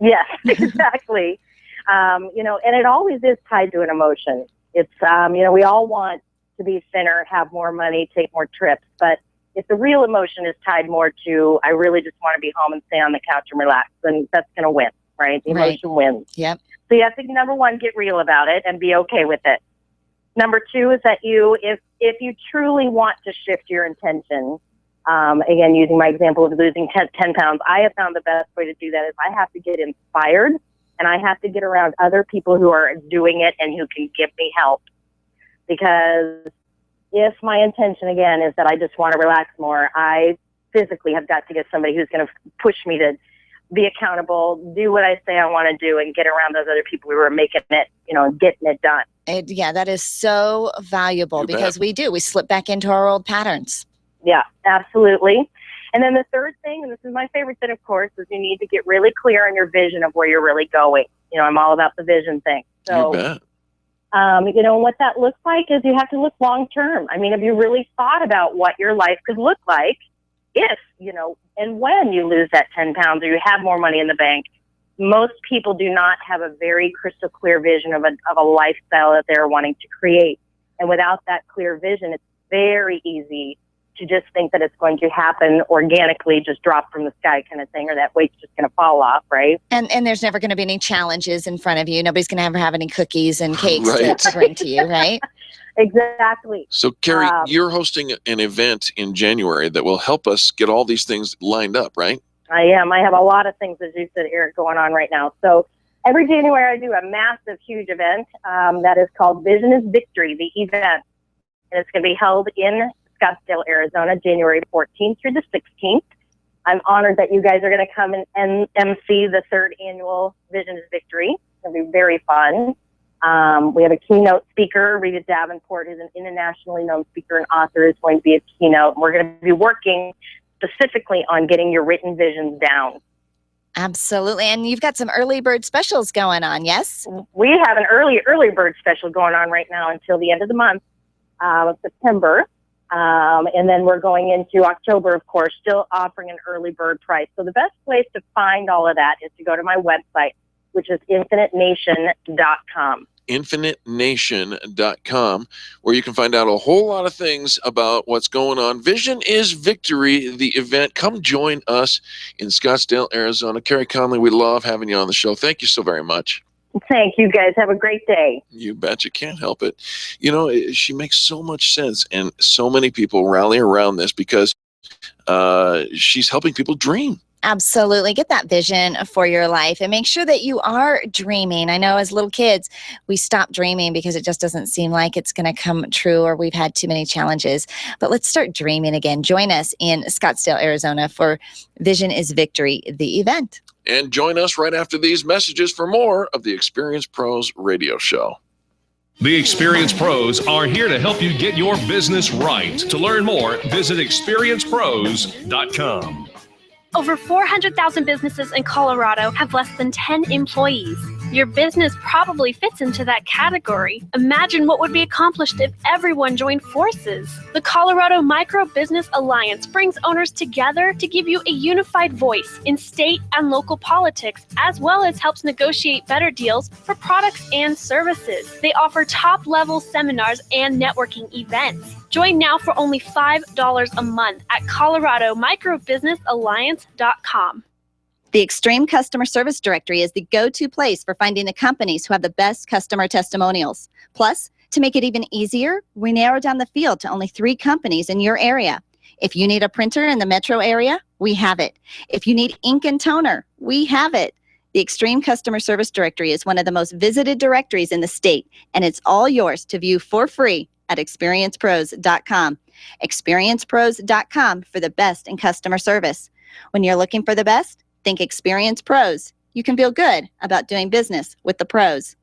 Yes, exactly. And it always is tied to an emotion. It's, we all want to be thinner, have more money, take more trips. But if the real emotion is tied more to, I really just want to be home and stay on the couch and relax, then that's going to win, right? The emotion wins. Yep. So you have to, number one, get real about it and be okay with it. Number two is that if you truly want to shift your intention, again, using my example of losing 10 pounds, I have found the best way to do that is I have to get inspired and I have to get around other people who are doing it and who can give me help. Because if my intention, again, is that I just want to relax more, I physically have got to get somebody who's going to push me to be accountable, do what I say I want to do, and get around those other people who are making it, getting it done. That is so valuable because we slip back into our old patterns. Yeah, absolutely. And then the third thing, and this is my favorite thing, of course, is you need to get really clear on your vision of where you're really going. I'm all about the vision thing. So, You bet. What that looks like is you have to look long term. I mean, have you really thought about what your life could look like if, and when you lose that 10 pounds or you have more money in the bank? Most people do not have a very crystal clear vision of a lifestyle that they're wanting to create. And without that clear vision, it's very easy to just think that it's going to happen organically, just drop from the sky kind of thing, or that weight's just going to fall off, right? And there's never going to be any challenges in front of you. Nobody's going to ever have any cookies and cakes to bring to you, right? Exactly. So, Carrie, you're hosting an event in January that will help us get all these things lined up, right? I am. I have a lot of things, as you said, Eric, going on right now. So every January I do a massive, huge event that is called Vision is Victory, the event. And it's going to be held in Scottsdale, Arizona, January 14th through the 16th. I'm honored that you guys are going to come and MC the third annual Vision is Victory. It's going to be very fun. We have a keynote speaker, Rita Davenport, who's an internationally known speaker and author, is going to be a keynote. We're going to be working specifically on getting your written visions down. Absolutely. And you've got some early bird specials going on, yes? We have an early bird special going on right now until the end of the month of September. And then we're going into October, of course, still offering an early bird price. So the best place to find all of that is to go to my website, which is infinitenation.com. infinitenation.com, where you can find out a whole lot of things about what's going on. Vision is Victory, the event. Come join us in Scottsdale, Arizona. Carrie Conley, we love having you on the show. Thank you so very much. Thank you, guys. Have a great day. You bet. You can't help it. She makes so much sense, and so many people rally around this because she's helping people dream. Absolutely. Get that vision for your life and make sure that you are dreaming. I know as little kids, we stop dreaming because it just doesn't seem like it's going to come true or we've had too many challenges. But let's start dreaming again. Join us in Scottsdale, Arizona for Vision is Victory, the event. And join us right after these messages for more of the Experience Pros radio show. The Experience Pros are here to help you get your business right. To learn more, visit experiencepros.com. Over 400,000 businesses in Colorado have less than 10 employees. Your business probably fits into that category. Imagine what would be accomplished if everyone joined forces. The Colorado Micro Business Alliance brings owners together to give you a unified voice in state and local politics, as well as helps negotiate better deals for products and services. They offer top-level seminars and networking events. Join now for only $5 a month at ColoradoMicroBusinessAlliance.com. The Extreme Customer Service Directory is the go-to place for finding the companies who have the best customer testimonials. Plus, to make it even easier, we narrow down the field to only 3 companies in your area. If you need a printer in the metro area, we have it. If you need ink and toner, we have it. The Extreme Customer Service Directory is one of the most visited directories in the state, and it's all yours to view for free at experiencepros.com. Experiencepros.com for the best in customer service. When you're looking for the best, think Experience Pros. You can feel good about doing business with the pros.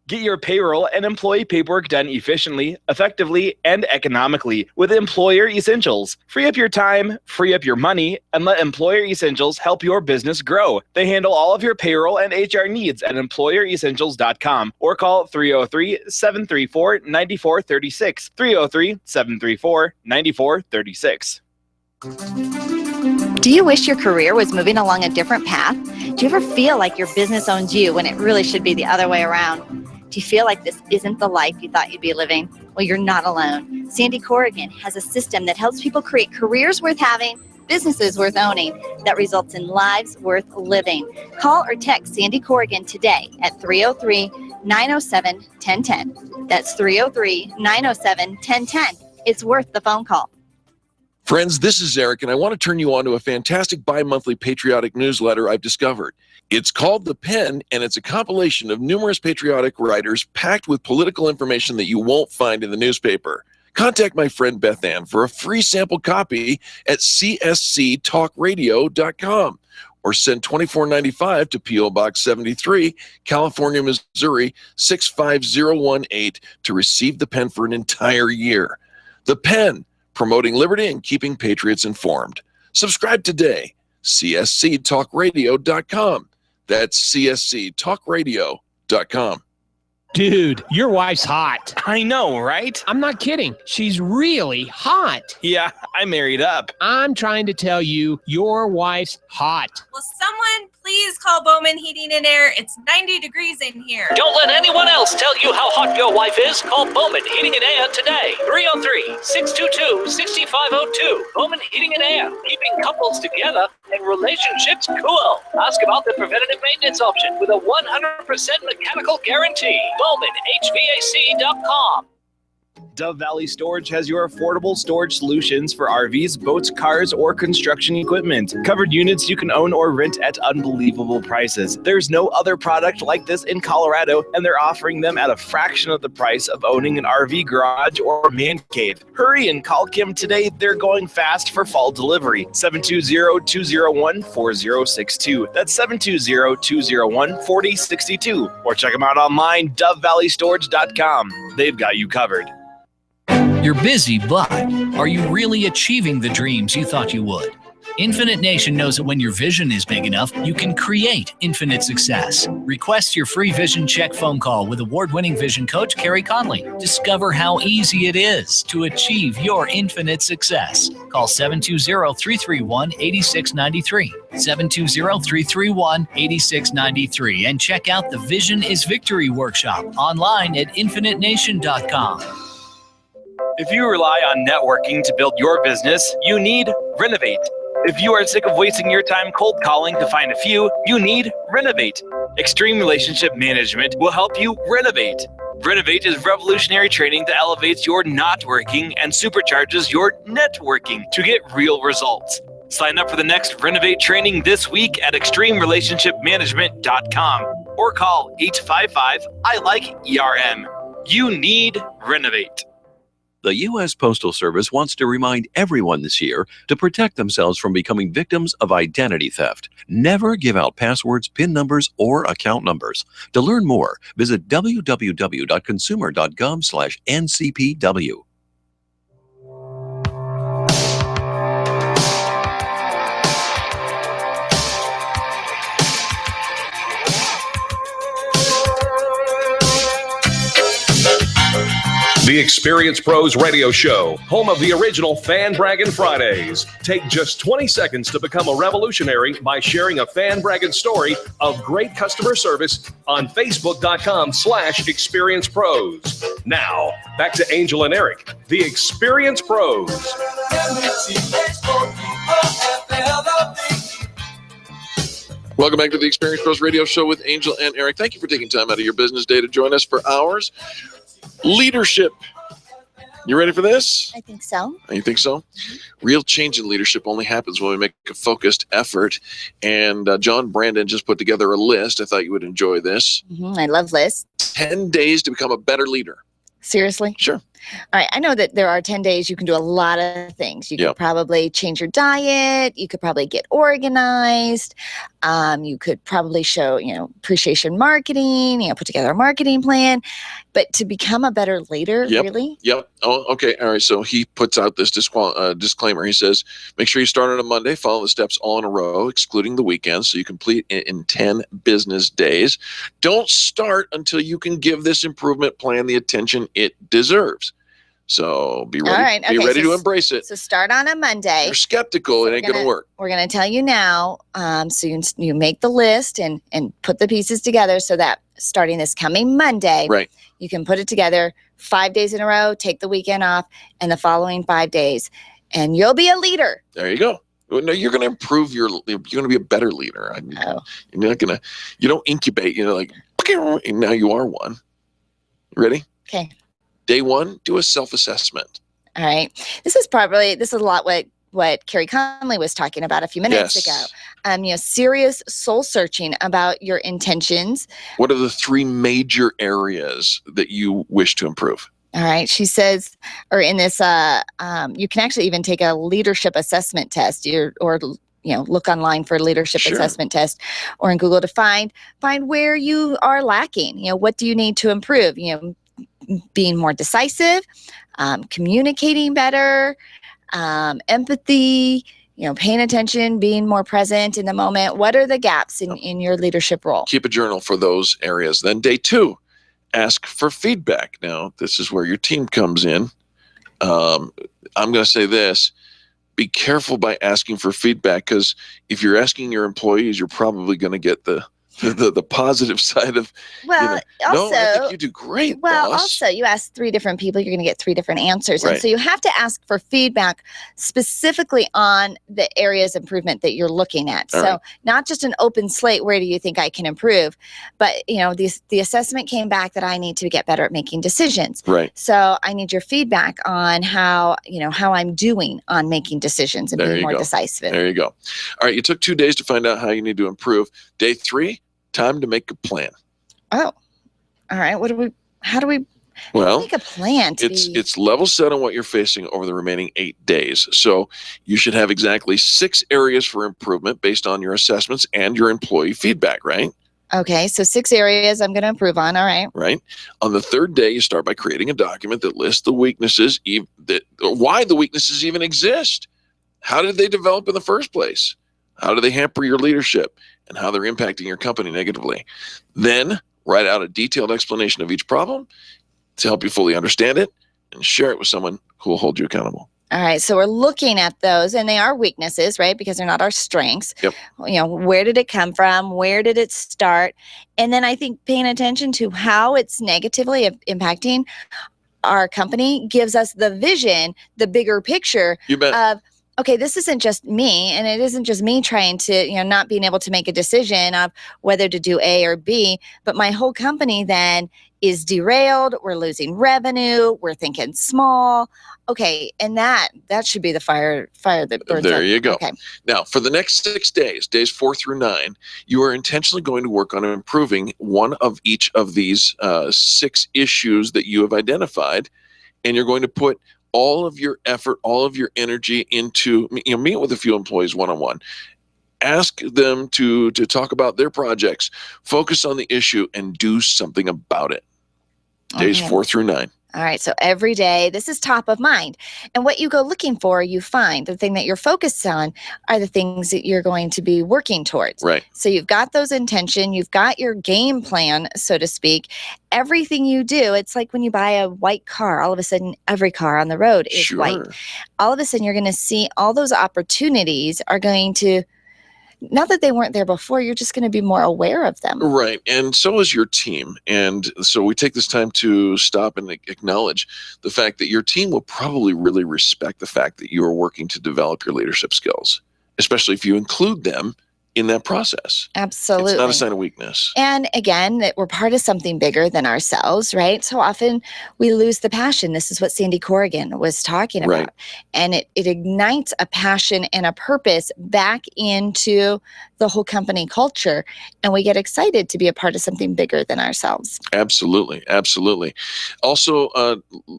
Get your payroll and employee paperwork done efficiently, effectively, and economically with Employer Essentials. Free up your time, free up your money, and let Employer Essentials help your business grow. They handle all of your payroll and HR needs at EmployerEssentials.com or call 303-734-9436. 303-734-9436. Do you wish your career was moving along a different path? Do you ever feel like your business owns you when it really should be the other way around? Do you feel like this isn't the life you thought you'd be living? Well, you're not alone. Sandy Corrigan has a system that helps people create careers worth having, businesses worth owning, that results in lives worth living. Call or text Sandy Corrigan today at 303-907-1010. That's 303-907-1010. It's worth the phone call. Friends, this is Eric, and I want to turn you on to a fantastic bi-monthly patriotic newsletter I've discovered. It's called The Pen, and it's a compilation of numerous patriotic writers packed with political information that you won't find in the newspaper. Contact my friend Beth Ann for a free sample copy at csctalkradio.com or send $24.95 to P.O. Box 73, California, Missouri 65018 to receive The Pen for an entire year. The Pen, promoting liberty and keeping patriots informed. Subscribe today. csctalkradio.com. That's csctalkradio.com. Dude, your wife's hot. I know, right? I'm not kidding. She's really hot. Yeah, I married up. I'm trying to tell you, your wife's hot. Will someone please call Bowman Heating and Air? It's 90 degrees in here. Don't let anyone else tell you how hot your wife is. Call Bowman Heating and Air today. 303-622-6502. Bowman Heating and Air, keeping couples together and relationships cool. Ask about the preventative maintenance option with a 100% mechanical guarantee. BowmanHVAC.com. Dove Valley Storage has your affordable storage solutions for RVs, boats, cars, or construction equipment. Covered units you can own or rent at unbelievable prices. There's no other product like this in Colorado, and they're offering them at a fraction of the price of owning an RV garage or man cave. Hurry and call Kim today. They're going fast for fall delivery. 720-201-4062. That's 720-201-4062. Or check them out online, DoveValleyStorage.com. They've got you covered. You're busy, but are you really achieving the dreams you thought you would? Infinite Nation knows that when your vision is big enough, you can create infinite success. Request your free vision check phone call with award-winning vision coach Carrie Conley. Discover how easy it is to achieve your infinite success. Call 720-331-8693. 720-331-8693 and check out the Vision is Victory workshop online at infinitenation.com. If you rely on networking to build your business, you need Renovate. If you are sick of wasting your time cold calling to find a few, you need Renovate. Extreme Relationship Management will help you renovate. Renovate is revolutionary training that elevates your not working and supercharges your networking to get real results. Sign up for the next Renovate training this week at extremerelationshipmanagement.com or call 855-I-LIKE-ERM. You need Renovate. The U.S. Postal Service wants to remind everyone this year to protect themselves from becoming victims of identity theft. Never give out passwords, PIN numbers, or account numbers. To learn more, visit www.consumer.gov/ncpw. The Experience Pros Radio Show, home of the original Fan Braggin' Fridays. Take just 20 seconds to become a revolutionary by sharing a Fan Braggin' story of great customer service on Facebook.com/Experience Pros. Now, back to Angel and Eric, the Experience Pros. Welcome back to the Experience Pros Radio Show with Angel and Eric. Thank you for taking time out of your business day to join us for ours. Leadership. You ready for this? I think so. You think so? Real change in leadership only happens when we make a focused effort. And John Brandon just put together a list. I thought you would enjoy this. I love lists. 10 days to become a better leader. Seriously? Sure. All right. I know that there are 10 days you can do a lot of things. You could probably change your diet. You could probably get organized. You could probably show, appreciation marketing, put together a marketing plan. But to become a better leader, really? Yep. Oh, okay. All right. So he puts out this disclaimer. He says, make sure you start on a Monday, follow the steps all in a row, excluding the weekends, so you complete it in 10 business days. Don't start until you can give this improvement plan the attention it deserves. So be ready, all right. Okay, ready to embrace it. So start on a Monday. You're skeptical. It ain't going to work. We're going to tell you now. So you make the list and put the pieces together so that starting this coming Monday, right, you can put it together 5 days in a row, take the weekend off, and the following 5 days, and you'll be a leader. There you go. No, you're going to improve you're going to be a better leader. You're not going to, you don't incubate, like, and now you are one. Ready? Okay. Day 1, do a self-assessment. All right. This is a lot what Carrie Conley was talking about a few minutes ago. Serious soul searching about your intentions. What are the 3 major areas that you wish to improve? All right. She says, or in this, you can actually even take a leadership assessment test or look online for a leadership assessment test, or in Google to find where you are lacking. What do you need to improve? Being more decisive, communicating better, empathy, paying attention, being more present in the moment. What are the gaps in your leadership role? Keep a journal for those areas. Then day 2, ask for feedback. Now, this is where your team comes in. I'm going to say this. Be careful by asking for feedback, because if you're asking your employees, you're probably going to get the positive side of, also, no, I think you do great, boss. Also, you ask 3 different people, you're going to get 3 different answers. Right. And so you have to ask for feedback specifically on the areas of improvement that you're looking at. So not just an open slate, where do you think I can improve? But, the assessment came back that I need to get better at making decisions. Right. So I need your feedback on how I'm doing on making decisions and being more decisive. There you go. All right. You took 2 days to find out how you need to improve. Day 3, time to make a plan. Oh, all right. How do we make a plan? It's level set on what you're facing over the remaining 8 days. So you should have exactly 6 areas for improvement based on your assessments and your employee feedback, right? Okay. So 6 areas I'm going to improve on. All right. Right. On the 3rd day, you start by creating a document that lists the weaknesses, why the weaknesses even exist. How did they develop in the first place? How do they hamper your leadership, and how they're impacting your company negatively? Then write out a detailed explanation of each problem to help you fully understand it, and share it with someone who will hold you accountable. All right. So we're looking at those, and they are weaknesses, right? Because they're not our strengths. Yep. Where did it come from? Where did it start? And then I think paying attention to how it's negatively impacting our company gives us the vision, the bigger picture of, okay, this isn't just me, and it isn't just me trying to, not being able to make a decision of whether to do A or B, but my whole company then is derailed. We're losing revenue. We're thinking small. Okay, and that should be the fire that burns There up. you go. Okay. Now, for the next 6 days, days 4 through 9, you are intentionally going to work on improving one of each of these 6 issues that you have identified, and you're going to put all of your effort, all of your energy into, meet with a few employees one-on-one. Ask them to talk about their projects, focus on the issue, and do something about it. Days 4 through 9. All right. So every day, this is top of mind. And what you go looking for, you find. The thing that you're focused on are the things that you're going to be working towards. Right. So you've got those intention, you've got your game plan, so to speak. Everything you do, it's like when you buy a white car, all of a sudden every car on the road is white. All of a sudden you're going to see all those opportunities are going to, not that they weren't there before, you're just going to be more aware of them. Right. And so is your team. And so we take this time to stop and acknowledge the fact that your team will probably really respect the fact that you are working to develop your leadership skills, especially if you include them in that process. Absolutely. It's not a sign of weakness. And again, that we're part of something bigger than ourselves, right? So often we lose the passion. This is what Sandy Corrigan was talking about. Right. And it ignites a passion and a purpose back into the whole company culture, and we get excited to be a part of something bigger than ourselves. Absolutely. Absolutely. Also,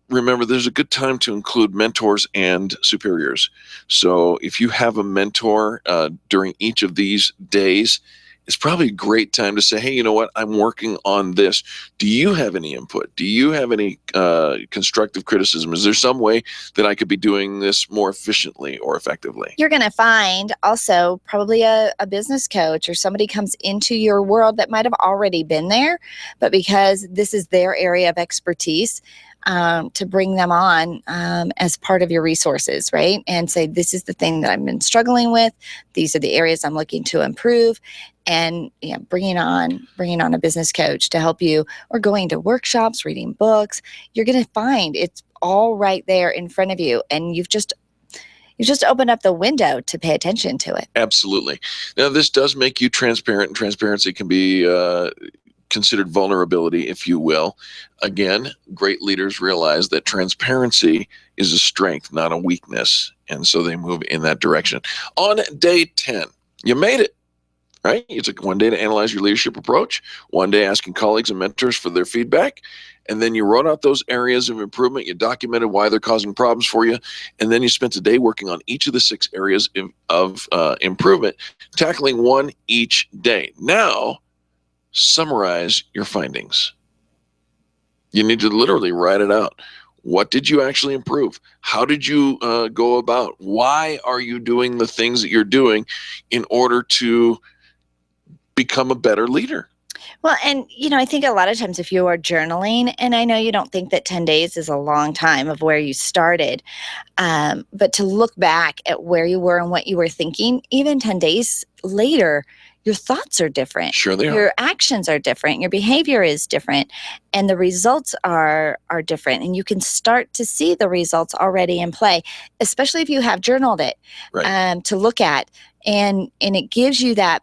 remember, there's a good time to include mentors and superiors. So if you have a mentor during each of these days, it's probably a great time to say, hey, you know what? I'm working on this. Do you have any input? Do you have any constructive criticism? Is there some way that I could be doing this more efficiently or effectively? You're going to find also probably a business coach or somebody comes into your world that might have already been there, but because this is their area of expertise, to bring them on as part of your resources, right? And say, this is the thing that I've been struggling with. These are the areas I'm looking to improve. And bringing on a business coach to help you, or going to workshops, reading books. You're going to find it's all right there in front of you, and you've just opened up the window to pay attention to it. Absolutely. Now, this does make you transparent, and transparency can be considered vulnerability, if you will. Again, great leaders realize that transparency is a strength, not a weakness, and so they move in that direction. On day 10, you made it. Right? You took one day to analyze your leadership approach, one day asking colleagues and mentors for their feedback, and then you wrote out those areas of improvement. You documented why they're causing problems for you, and then you spent a day working on each of the 6 areas of improvement, tackling one each day. Now, summarize your findings. You need to literally write it out. What did you actually improve? How did you go about? Why are you doing the things that you're doing in order to become a better leader? Well, and, I think a lot of times if you are journaling, and I know you don't think that 10 days is a long time of where you started, but to look back at where you were and what you were thinking, even 10 days later, your thoughts are different. Sure they are. Your actions are different. Your behavior is different. And the results are different. And you can start to see the results already in play, especially if you have journaled it, right, to look at. And it gives you that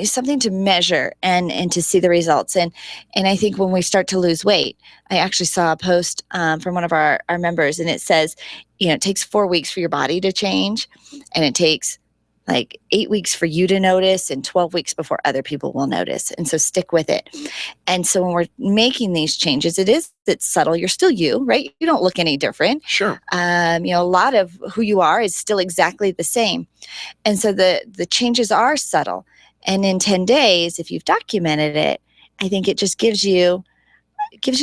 something to measure and to see the results. And I think when we start to lose weight, I actually saw a post from one of our members, and it says, it takes 4 weeks for your body to change, and it takes like 8 weeks for you to notice and 12 weeks before other people will notice. And so stick with it. And so when we're making these changes, it's subtle. You're still you, right? You don't look any different. Sure. A lot of who you are is still exactly the same. And so the changes are subtle. And in 10 days, if you've documented it, I think it just gives you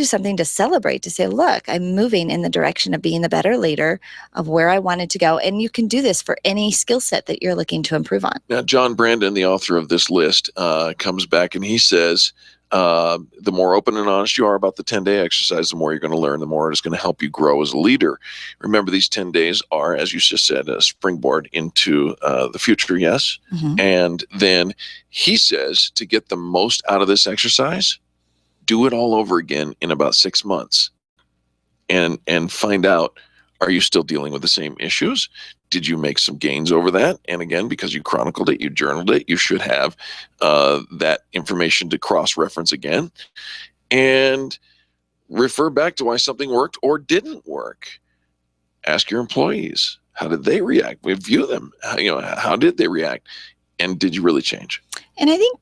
something to celebrate, to say, look, I'm moving in the direction of being the better leader of where I wanted to go. And you can do this for any skill set that you're looking to improve on. Now, John Brandon, the author of this list, comes back and he says, the more open and honest you are about the 10-day exercise, the more you're going to learn, the more it's going to help you grow as a leader. Remember, these 10 days are, as you just said, a springboard into the future, yes? Mm-hmm. And then he says to get the most out of this exercise, do it all over again in about 6 months and find out, are you still dealing with the same issues? Did you make some gains over that? And again, because you chronicled it, you journaled it, you should have that information to cross-reference again and refer back to why something worked or didn't work. Ask your employees, how did they react? Review them. How did they react? And did you really change? And I think,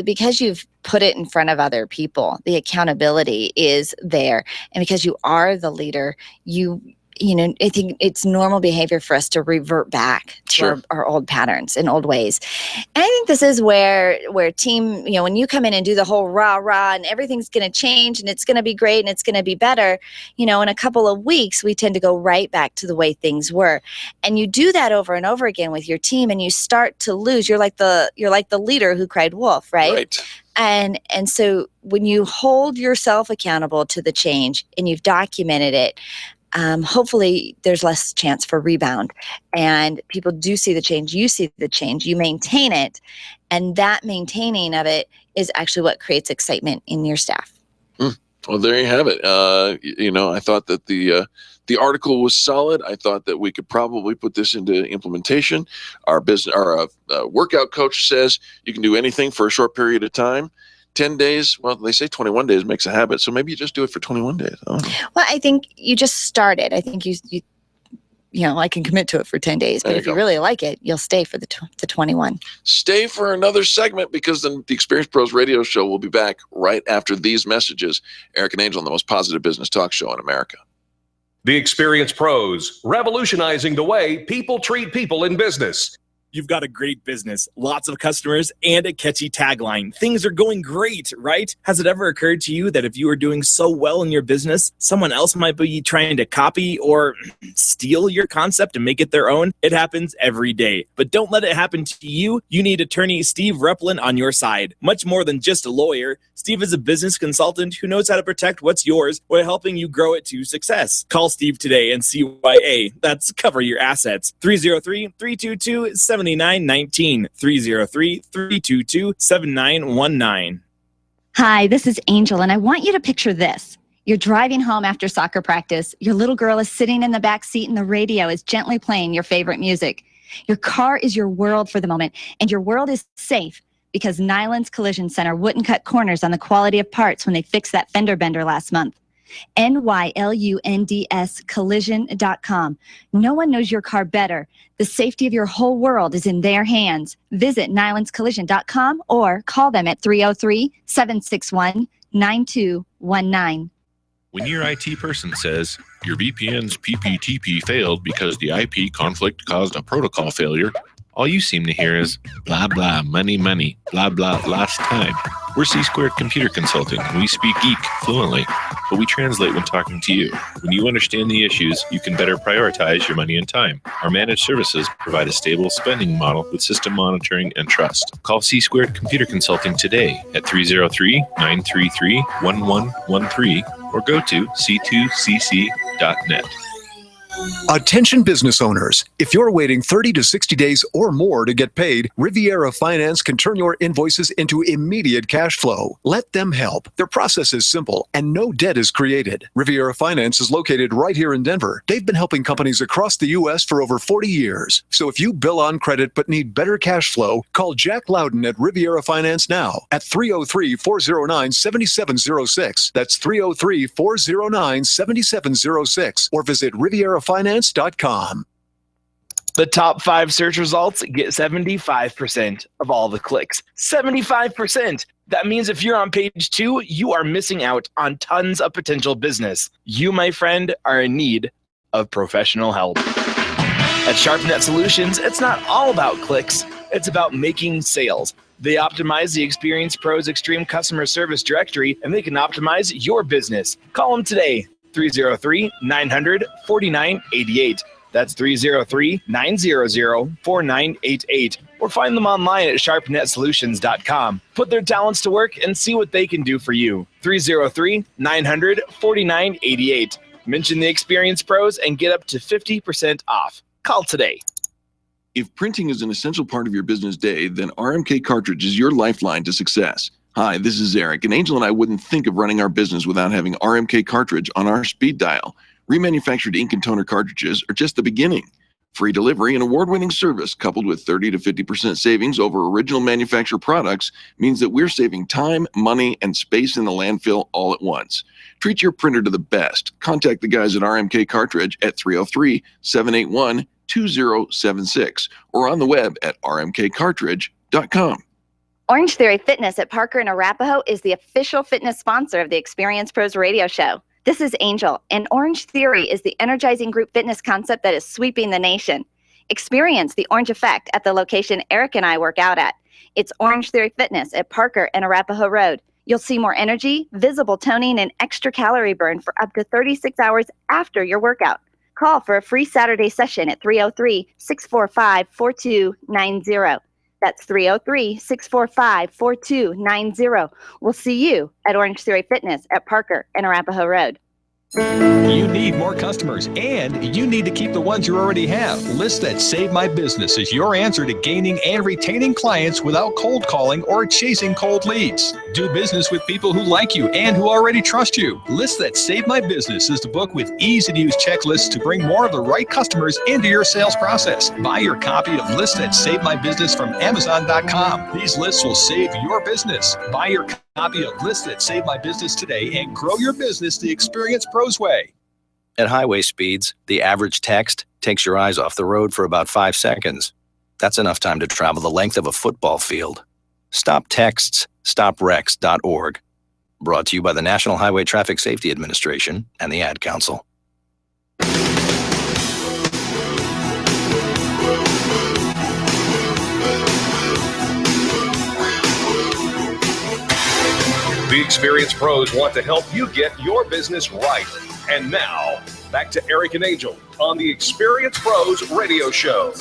because you've put it in front of other people, the accountability is there. And because you are the leader, I think it's normal behavior for us to revert back to Sure. our old patterns and old ways. And I think this is where team, when you come in and do the whole rah and everything's going to change and it's going to be great and it's going to be better, in a couple of weeks, we tend to go right back to the way things were. And you do that over and over again with your team, and you start to lose. You're like the leader who cried wolf, right? Right. And so when you hold yourself accountable to the change and you've documented it, hopefully there's less chance for rebound, and people do see the change. You see the change, you maintain it. And that maintaining of it is actually what creates excitement in your staff. Well, there you have it. I thought that the article was solid. I thought that we could probably put this into implementation. Our workout coach says you can do anything for a short period of time. 10 days, well, they say 21 days makes a habit. So maybe you just do it for 21 days. Well, I think you just started. I think you I can commit to it for 10 days. But There you if you go. really like it, you'll stay for the 21. Stay for another segment because the Experience Pros radio show will be back right after these messages. Eric and Angel on the most positive business talk show in America. The Experience Pros, revolutionizing the way people treat people in business. You've got a great business, lots of customers, and a catchy tagline. Things are going great, right? Has it ever occurred to you that if you are doing so well in your business, someone else might be trying to copy or steal your concept and make it their own? It happens every day. But don't let it happen to you. You need attorney Steve Replin on your side. Much more than just a lawyer, Steve is a business consultant who knows how to protect what's yours while helping you grow it to success. Call Steve today and CYA. That's Cover Your Assets. 303-322-7919. 303-322-7919. Hi, this is Angel, and I want you to picture this. You're driving home after soccer practice. Your little girl is sitting in the back seat, and the radio is gently playing your favorite music. Your car is your world for the moment, and your world is safe because Nyland's Collision Center wouldn't cut corners on the quality of parts when they fixed that fender bender last month. NYLUNDS collision.com. No one knows your car better. The safety of your whole world is in their hands. Visit nylandscollision.com or call them at 303-761-9219. When your IT person says your VPN's PPTP failed because the IP conflict caused a protocol failure, all you seem to hear is blah, blah, money, money, blah, blah, last time. We're C-Squared Computer Consulting, and we speak geek fluently, but we translate when talking to you. When you understand the issues, you can better prioritize your money and time. Our managed services provide a stable spending model with system monitoring and trust. Call C-Squared Computer Consulting today at 303-933-1113 or go to c2cc.net. Attention business owners. If you're waiting 30 to 60 days or more to get paid, Riviera Finance can turn your invoices into immediate cash flow. Let them help. Their process is simple and no debt is created. Riviera Finance is located right here in Denver. They've been helping companies across the U.S. for over 40 years. So if you bill on credit but need better cash flow, call Jack Loudon at Riviera Finance now at 303-409-7706. That's 303-409-7706 or visit RivieraFinance.com. The top 5 search results get 75% of all the clicks. 75%! That means if you're on page 2, you are missing out on tons of potential business. You, my friend, are in need of professional help. At SharpNet Solutions, it's not all about clicks. It's about making sales. They optimize the Experience Pros Extreme Customer Service Directory, and they can optimize your business. Call them today. 303-900-4988. That's 303-900-4988. Or find them online at sharpnetsolutions.com. Put their talents to work and see what they can do for you. 303-900-4988. Mention the Experience Pros and get up to 50% off. Call today. If printing is an essential part of your business day, then RMK Cartridge is your lifeline to success. Hi, this is Eric, and Angel and I wouldn't think of running our business without having RMK Cartridge on our speed dial. Remanufactured ink and toner cartridges are just the beginning. Free delivery and award-winning service coupled with 30 to 50% savings over original manufacturer products means that we're saving time, money, and space in the landfill all at once. Treat your printer to the best. Contact the guys at RMK Cartridge at 303-781-2076 or on the web at rmkcartridge.com. Orange Theory Fitness at Parker and Arapahoe is the official fitness sponsor of the Experience Pros radio show. This is Angel, and Orange Theory is the energizing group fitness concept that is sweeping the nation. Experience the Orange Effect at the location Eric and I work out at. It's Orange Theory Fitness at Parker and Arapahoe Road. You'll see more energy, visible toning, and extra calorie burn for up to 36 hours after your workout. Call for a free Saturday session at 303-645-4290. That's 303-645-4290. We'll see you at Orange Theory Fitness at Parker and Arapahoe Road. You need more customers, and you need to keep the ones you already have. Lists that Save My Business is your answer to gaining and retaining clients without cold calling or chasing cold leads. Do business with people who like you and who already trust you. Lists that Save My Business is the book with easy-to-use checklists to bring more of the right customers into your sales process. Buy your copy of Lists that Save My Business from Amazon.com. These lists will save your business. Buy your copy of Lists That Save My Business today and grow your business the Experience Pros way. At highway speeds, the average text takes your eyes off the road for about 5 seconds. That's enough time to travel the length of a football field. Stop texts, stopwrecks.org. Brought to you by the National Highway Traffic Safety Administration and the Ad Council. The Experience Pros want to help you get your business right. And now, back to Eric and Angel on the Experience Pros Radio Show.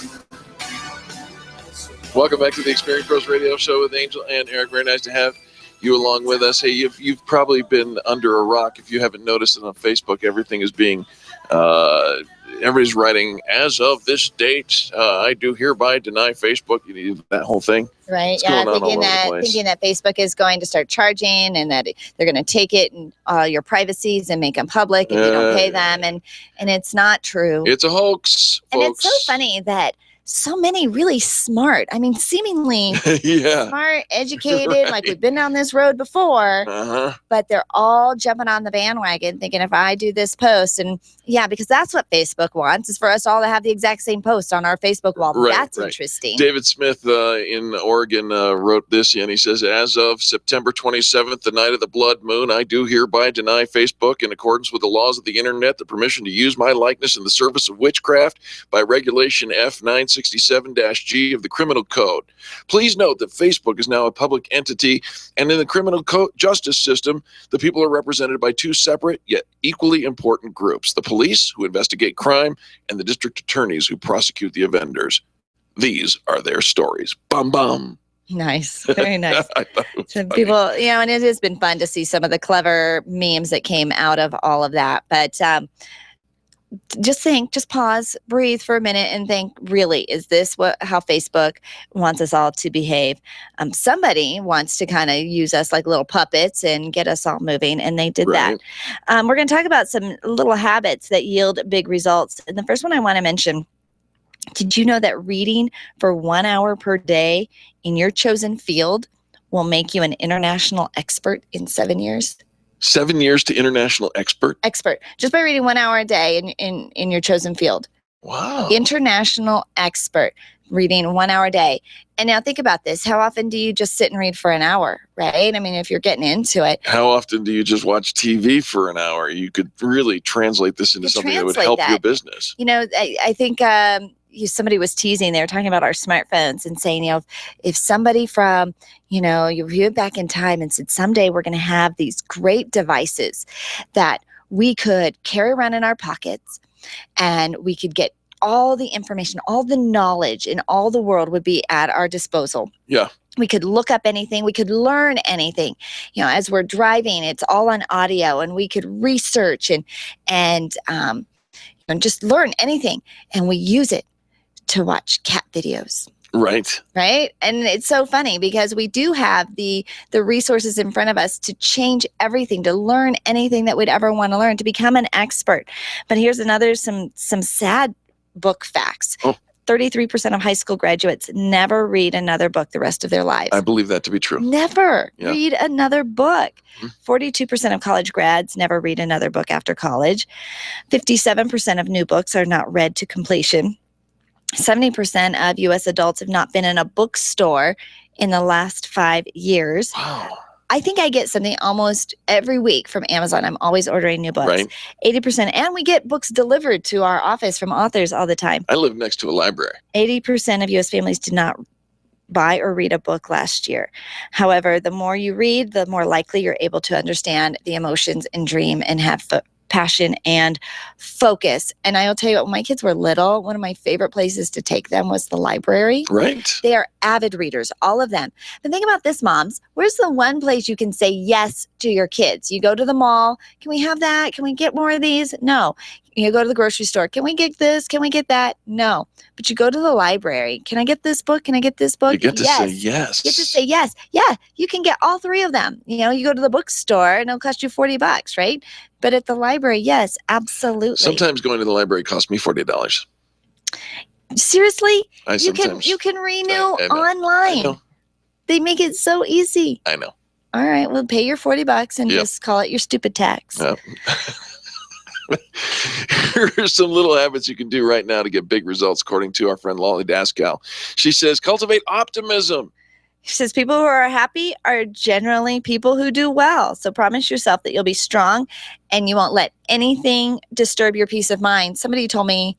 Welcome back to the Experience Pros Radio Show with Angel and Eric. Very nice to have you along with us. Hey, you've probably been under a rock if you haven't noticed it on Facebook. Everything is being, everybody's writing, as of this date, I do hereby deny Facebook. You need that whole thing. Right. It's Yeah. going on all over the place. Thinking that Facebook is going to start charging and that they're going to take it and all your privacies and make them public if you don't pay them. And it's not true. It's a hoax, And folks. it's so funny that so many really smart, I mean, seemingly Yeah. smart, educated, like Right. we've been down this road before, Uh-huh. but they're all jumping on the bandwagon thinking if I do this post, and yeah, because that's what Facebook wants, is for us all to have the exact same post on our Facebook wall. Right, That's right. interesting. David Smith in Oregon wrote this, and he says, as of September 27th, the night of the blood moon, I do hereby deny Facebook, in accordance with the laws of the internet, the permission to use my likeness in the service of witchcraft by Regulation F 967-G of the Criminal Code. Please note that Facebook is now a public entity, and in the criminal justice system, the people are represented by two separate yet equally important groups: the police, who investigate crime, and the district attorneys, who prosecute the offenders. These are their stories. Bum bum. Nice. Very nice. I thought it was So funny. people, and it has been fun to see some of the clever memes that came out of all of that. But just pause, breathe for a minute and think, really, is this how Facebook wants us all to behave? Somebody wants to kind of use us like little puppets and get us all moving, and they did that. We're going to talk about some little habits that yield big results. And the first one I want to mention, did you know that reading for 1 hour per day in your chosen field will make you an international expert in 7 years? 7 years to international expert. Just by reading 1 hour a day in your chosen field. Wow. International expert, reading 1 hour a day. And now think about this. How often do you just sit and read for an hour, right? I mean, if you're getting into it. How often do you just watch TV for an hour? You could really translate this into something that would help your business. You know, I think somebody was teasing. They were talking about our smartphones and saying, if somebody from, you viewed back in time and said, someday we're going to have these great devices that we could carry around in our pockets and we could get all the information, all the knowledge in all the world would be at our disposal. Yeah. We could look up anything. We could learn anything. As we're driving, it's all on audio, and we could research and just learn anything. And we use it to watch cat videos. Right. Right. And it's so funny because we do have the resources in front of us to change everything, to learn anything that we'd ever want to learn, to become an expert. But here's some sad book facts. 33% of high school graduates never read another book the rest of their lives. I believe that to be true. Never Yeah. read another book. 42% of college grads never read another book after college. 57% of new books are not read to completion. 70% of U.S. adults have not been in a bookstore in the last 5 years. Wow. I think I get something almost every week from Amazon. I'm always ordering new books. Right. 80%. And we get books delivered to our office from authors all the time. I live next to a library. 80% of U.S. families did not buy or read a book last year. However, the more you read, the more likely you're able to understand the emotions and dream and have passion and focus. And I'll tell you what, when my kids were little, one of my favorite places to take them was the library. Right. They are avid readers, all of them. But think about this, moms. Where's the one place you can say yes to your kids? You go to the mall. Can we have that? Can we get more of these? No. You go to the grocery store. Can we get this? Can we get that? No. But you go to the library. Can I get this book? Can I get this book? You get to say yes. You get to say yes. Yeah, you can get all three of them. You go to the bookstore and it'll cost you $40, right? But at the library, yes, absolutely. Sometimes going to the library costs me $40. Seriously? I You sometimes- can renew I know. online. I know. They make it so easy. I know. All right, well, pay your $40 and Yep. just call it your stupid tax. Yep. Here are some little habits you can do right now to get big results, according to our friend Lolly Daskal. She says, cultivate optimism. She says people who are happy are generally people who do well. So promise yourself that you'll be strong and you won't let anything disturb your peace of mind. Somebody told me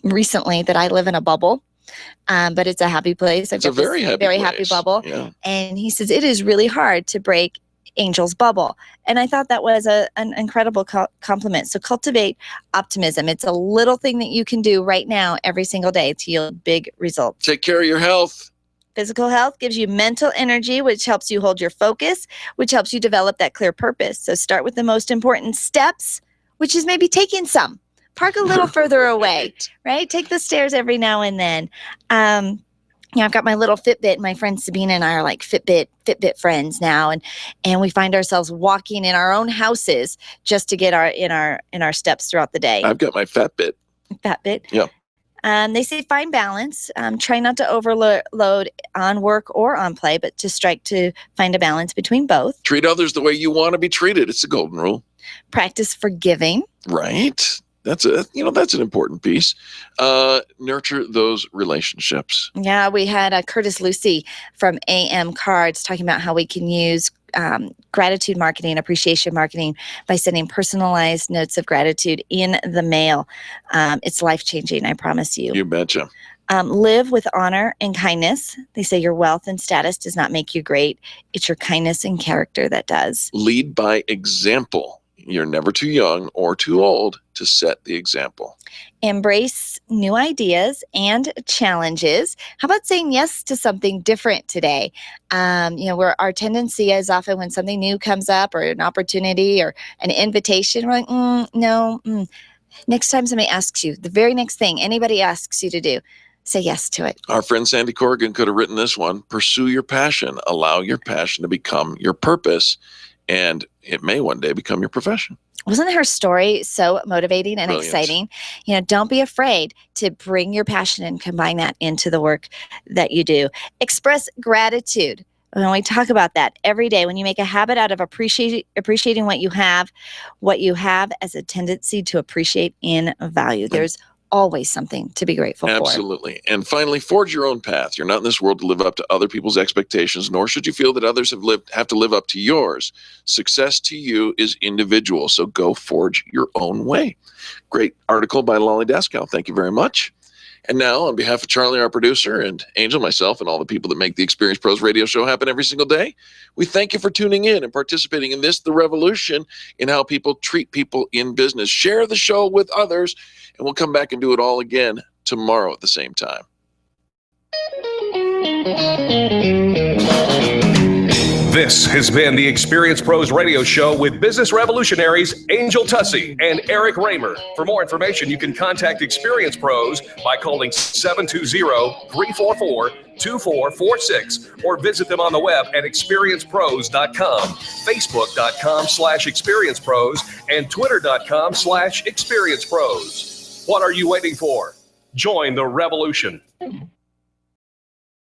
recently that I live in a bubble, but it's a happy place. It's a very happy bubble. Yeah. And he says it is really hard to break Angel's bubble. And I thought that was an incredible compliment. So cultivate optimism. It's a little thing that you can do right now every single day to yield big results. Take care of your health. Physical health gives you mental energy, which helps you hold your focus, which helps you develop that clear purpose. So start with the most important steps, which is maybe taking some. Park a little further away, right? Take the stairs every now and then. I've got my little Fitbit. My friend Sabina and I are like Fitbit friends now, and we find ourselves walking in our own houses just to get in our steps throughout the day. I've got my Fatbit. Yeah. They say find balance. Try not to overload on work or on play, but to find a balance between both. Treat others the way you want to be treated. It's the golden rule. Practice forgiving. Right. That's an important piece. Nurture those relationships. Yeah, we had Curtis Lucy from AM Cards talking about how we can use gratitude marketing, appreciation marketing by sending personalized notes of gratitude in the mail. It's life-changing, I promise you. You betcha. Live with honor and kindness. They say your wealth and status does not make you great. It's your kindness and character that does. Lead by example. You're never too young or too old to set the example. Embrace new ideas and challenges. How about saying yes to something different today? Where our tendency is often when something new comes up or an opportunity or an invitation, we're like, no. Next time somebody asks you, the very next thing anybody asks you to do, say yes to it. Our friend Sandy Corrigan could have written this one. Pursue your passion. Allow your passion to become your purpose, and it may one day become your profession. Wasn't her story so motivating and Brilliant. exciting? Don't be afraid to bring your passion and combine that into the work that you do. Express gratitude. When we talk about that every day, when you make a habit out of appreciating what you have as a tendency to appreciate in value. There's always something to be grateful for. Absolutely. And finally, forge your own path. You're not in this world to live up to other people's expectations, nor should you feel that others have to live up to yours. Success to you is individual, so go forge your own way. Great article by Lolly Daskal. Thank you very much. And now, on behalf of Charlie, our producer, and Angel, myself, and all the people that make the Experience Pros radio show happen every single day, we thank you for tuning in and participating in this, the revolution in how people treat people in business. Share the show with others, and we'll come back and do it all again tomorrow at the same time. This has been the Experience Pros radio show with business revolutionaries Angel Tussey and Eric Raymer. For more information, you can contact Experience Pros by calling 720-344-2446 or visit them on the web at experiencepros.com, facebook.com/experiencepros, and twitter.com/experiencepros. What are you waiting for? Join the revolution.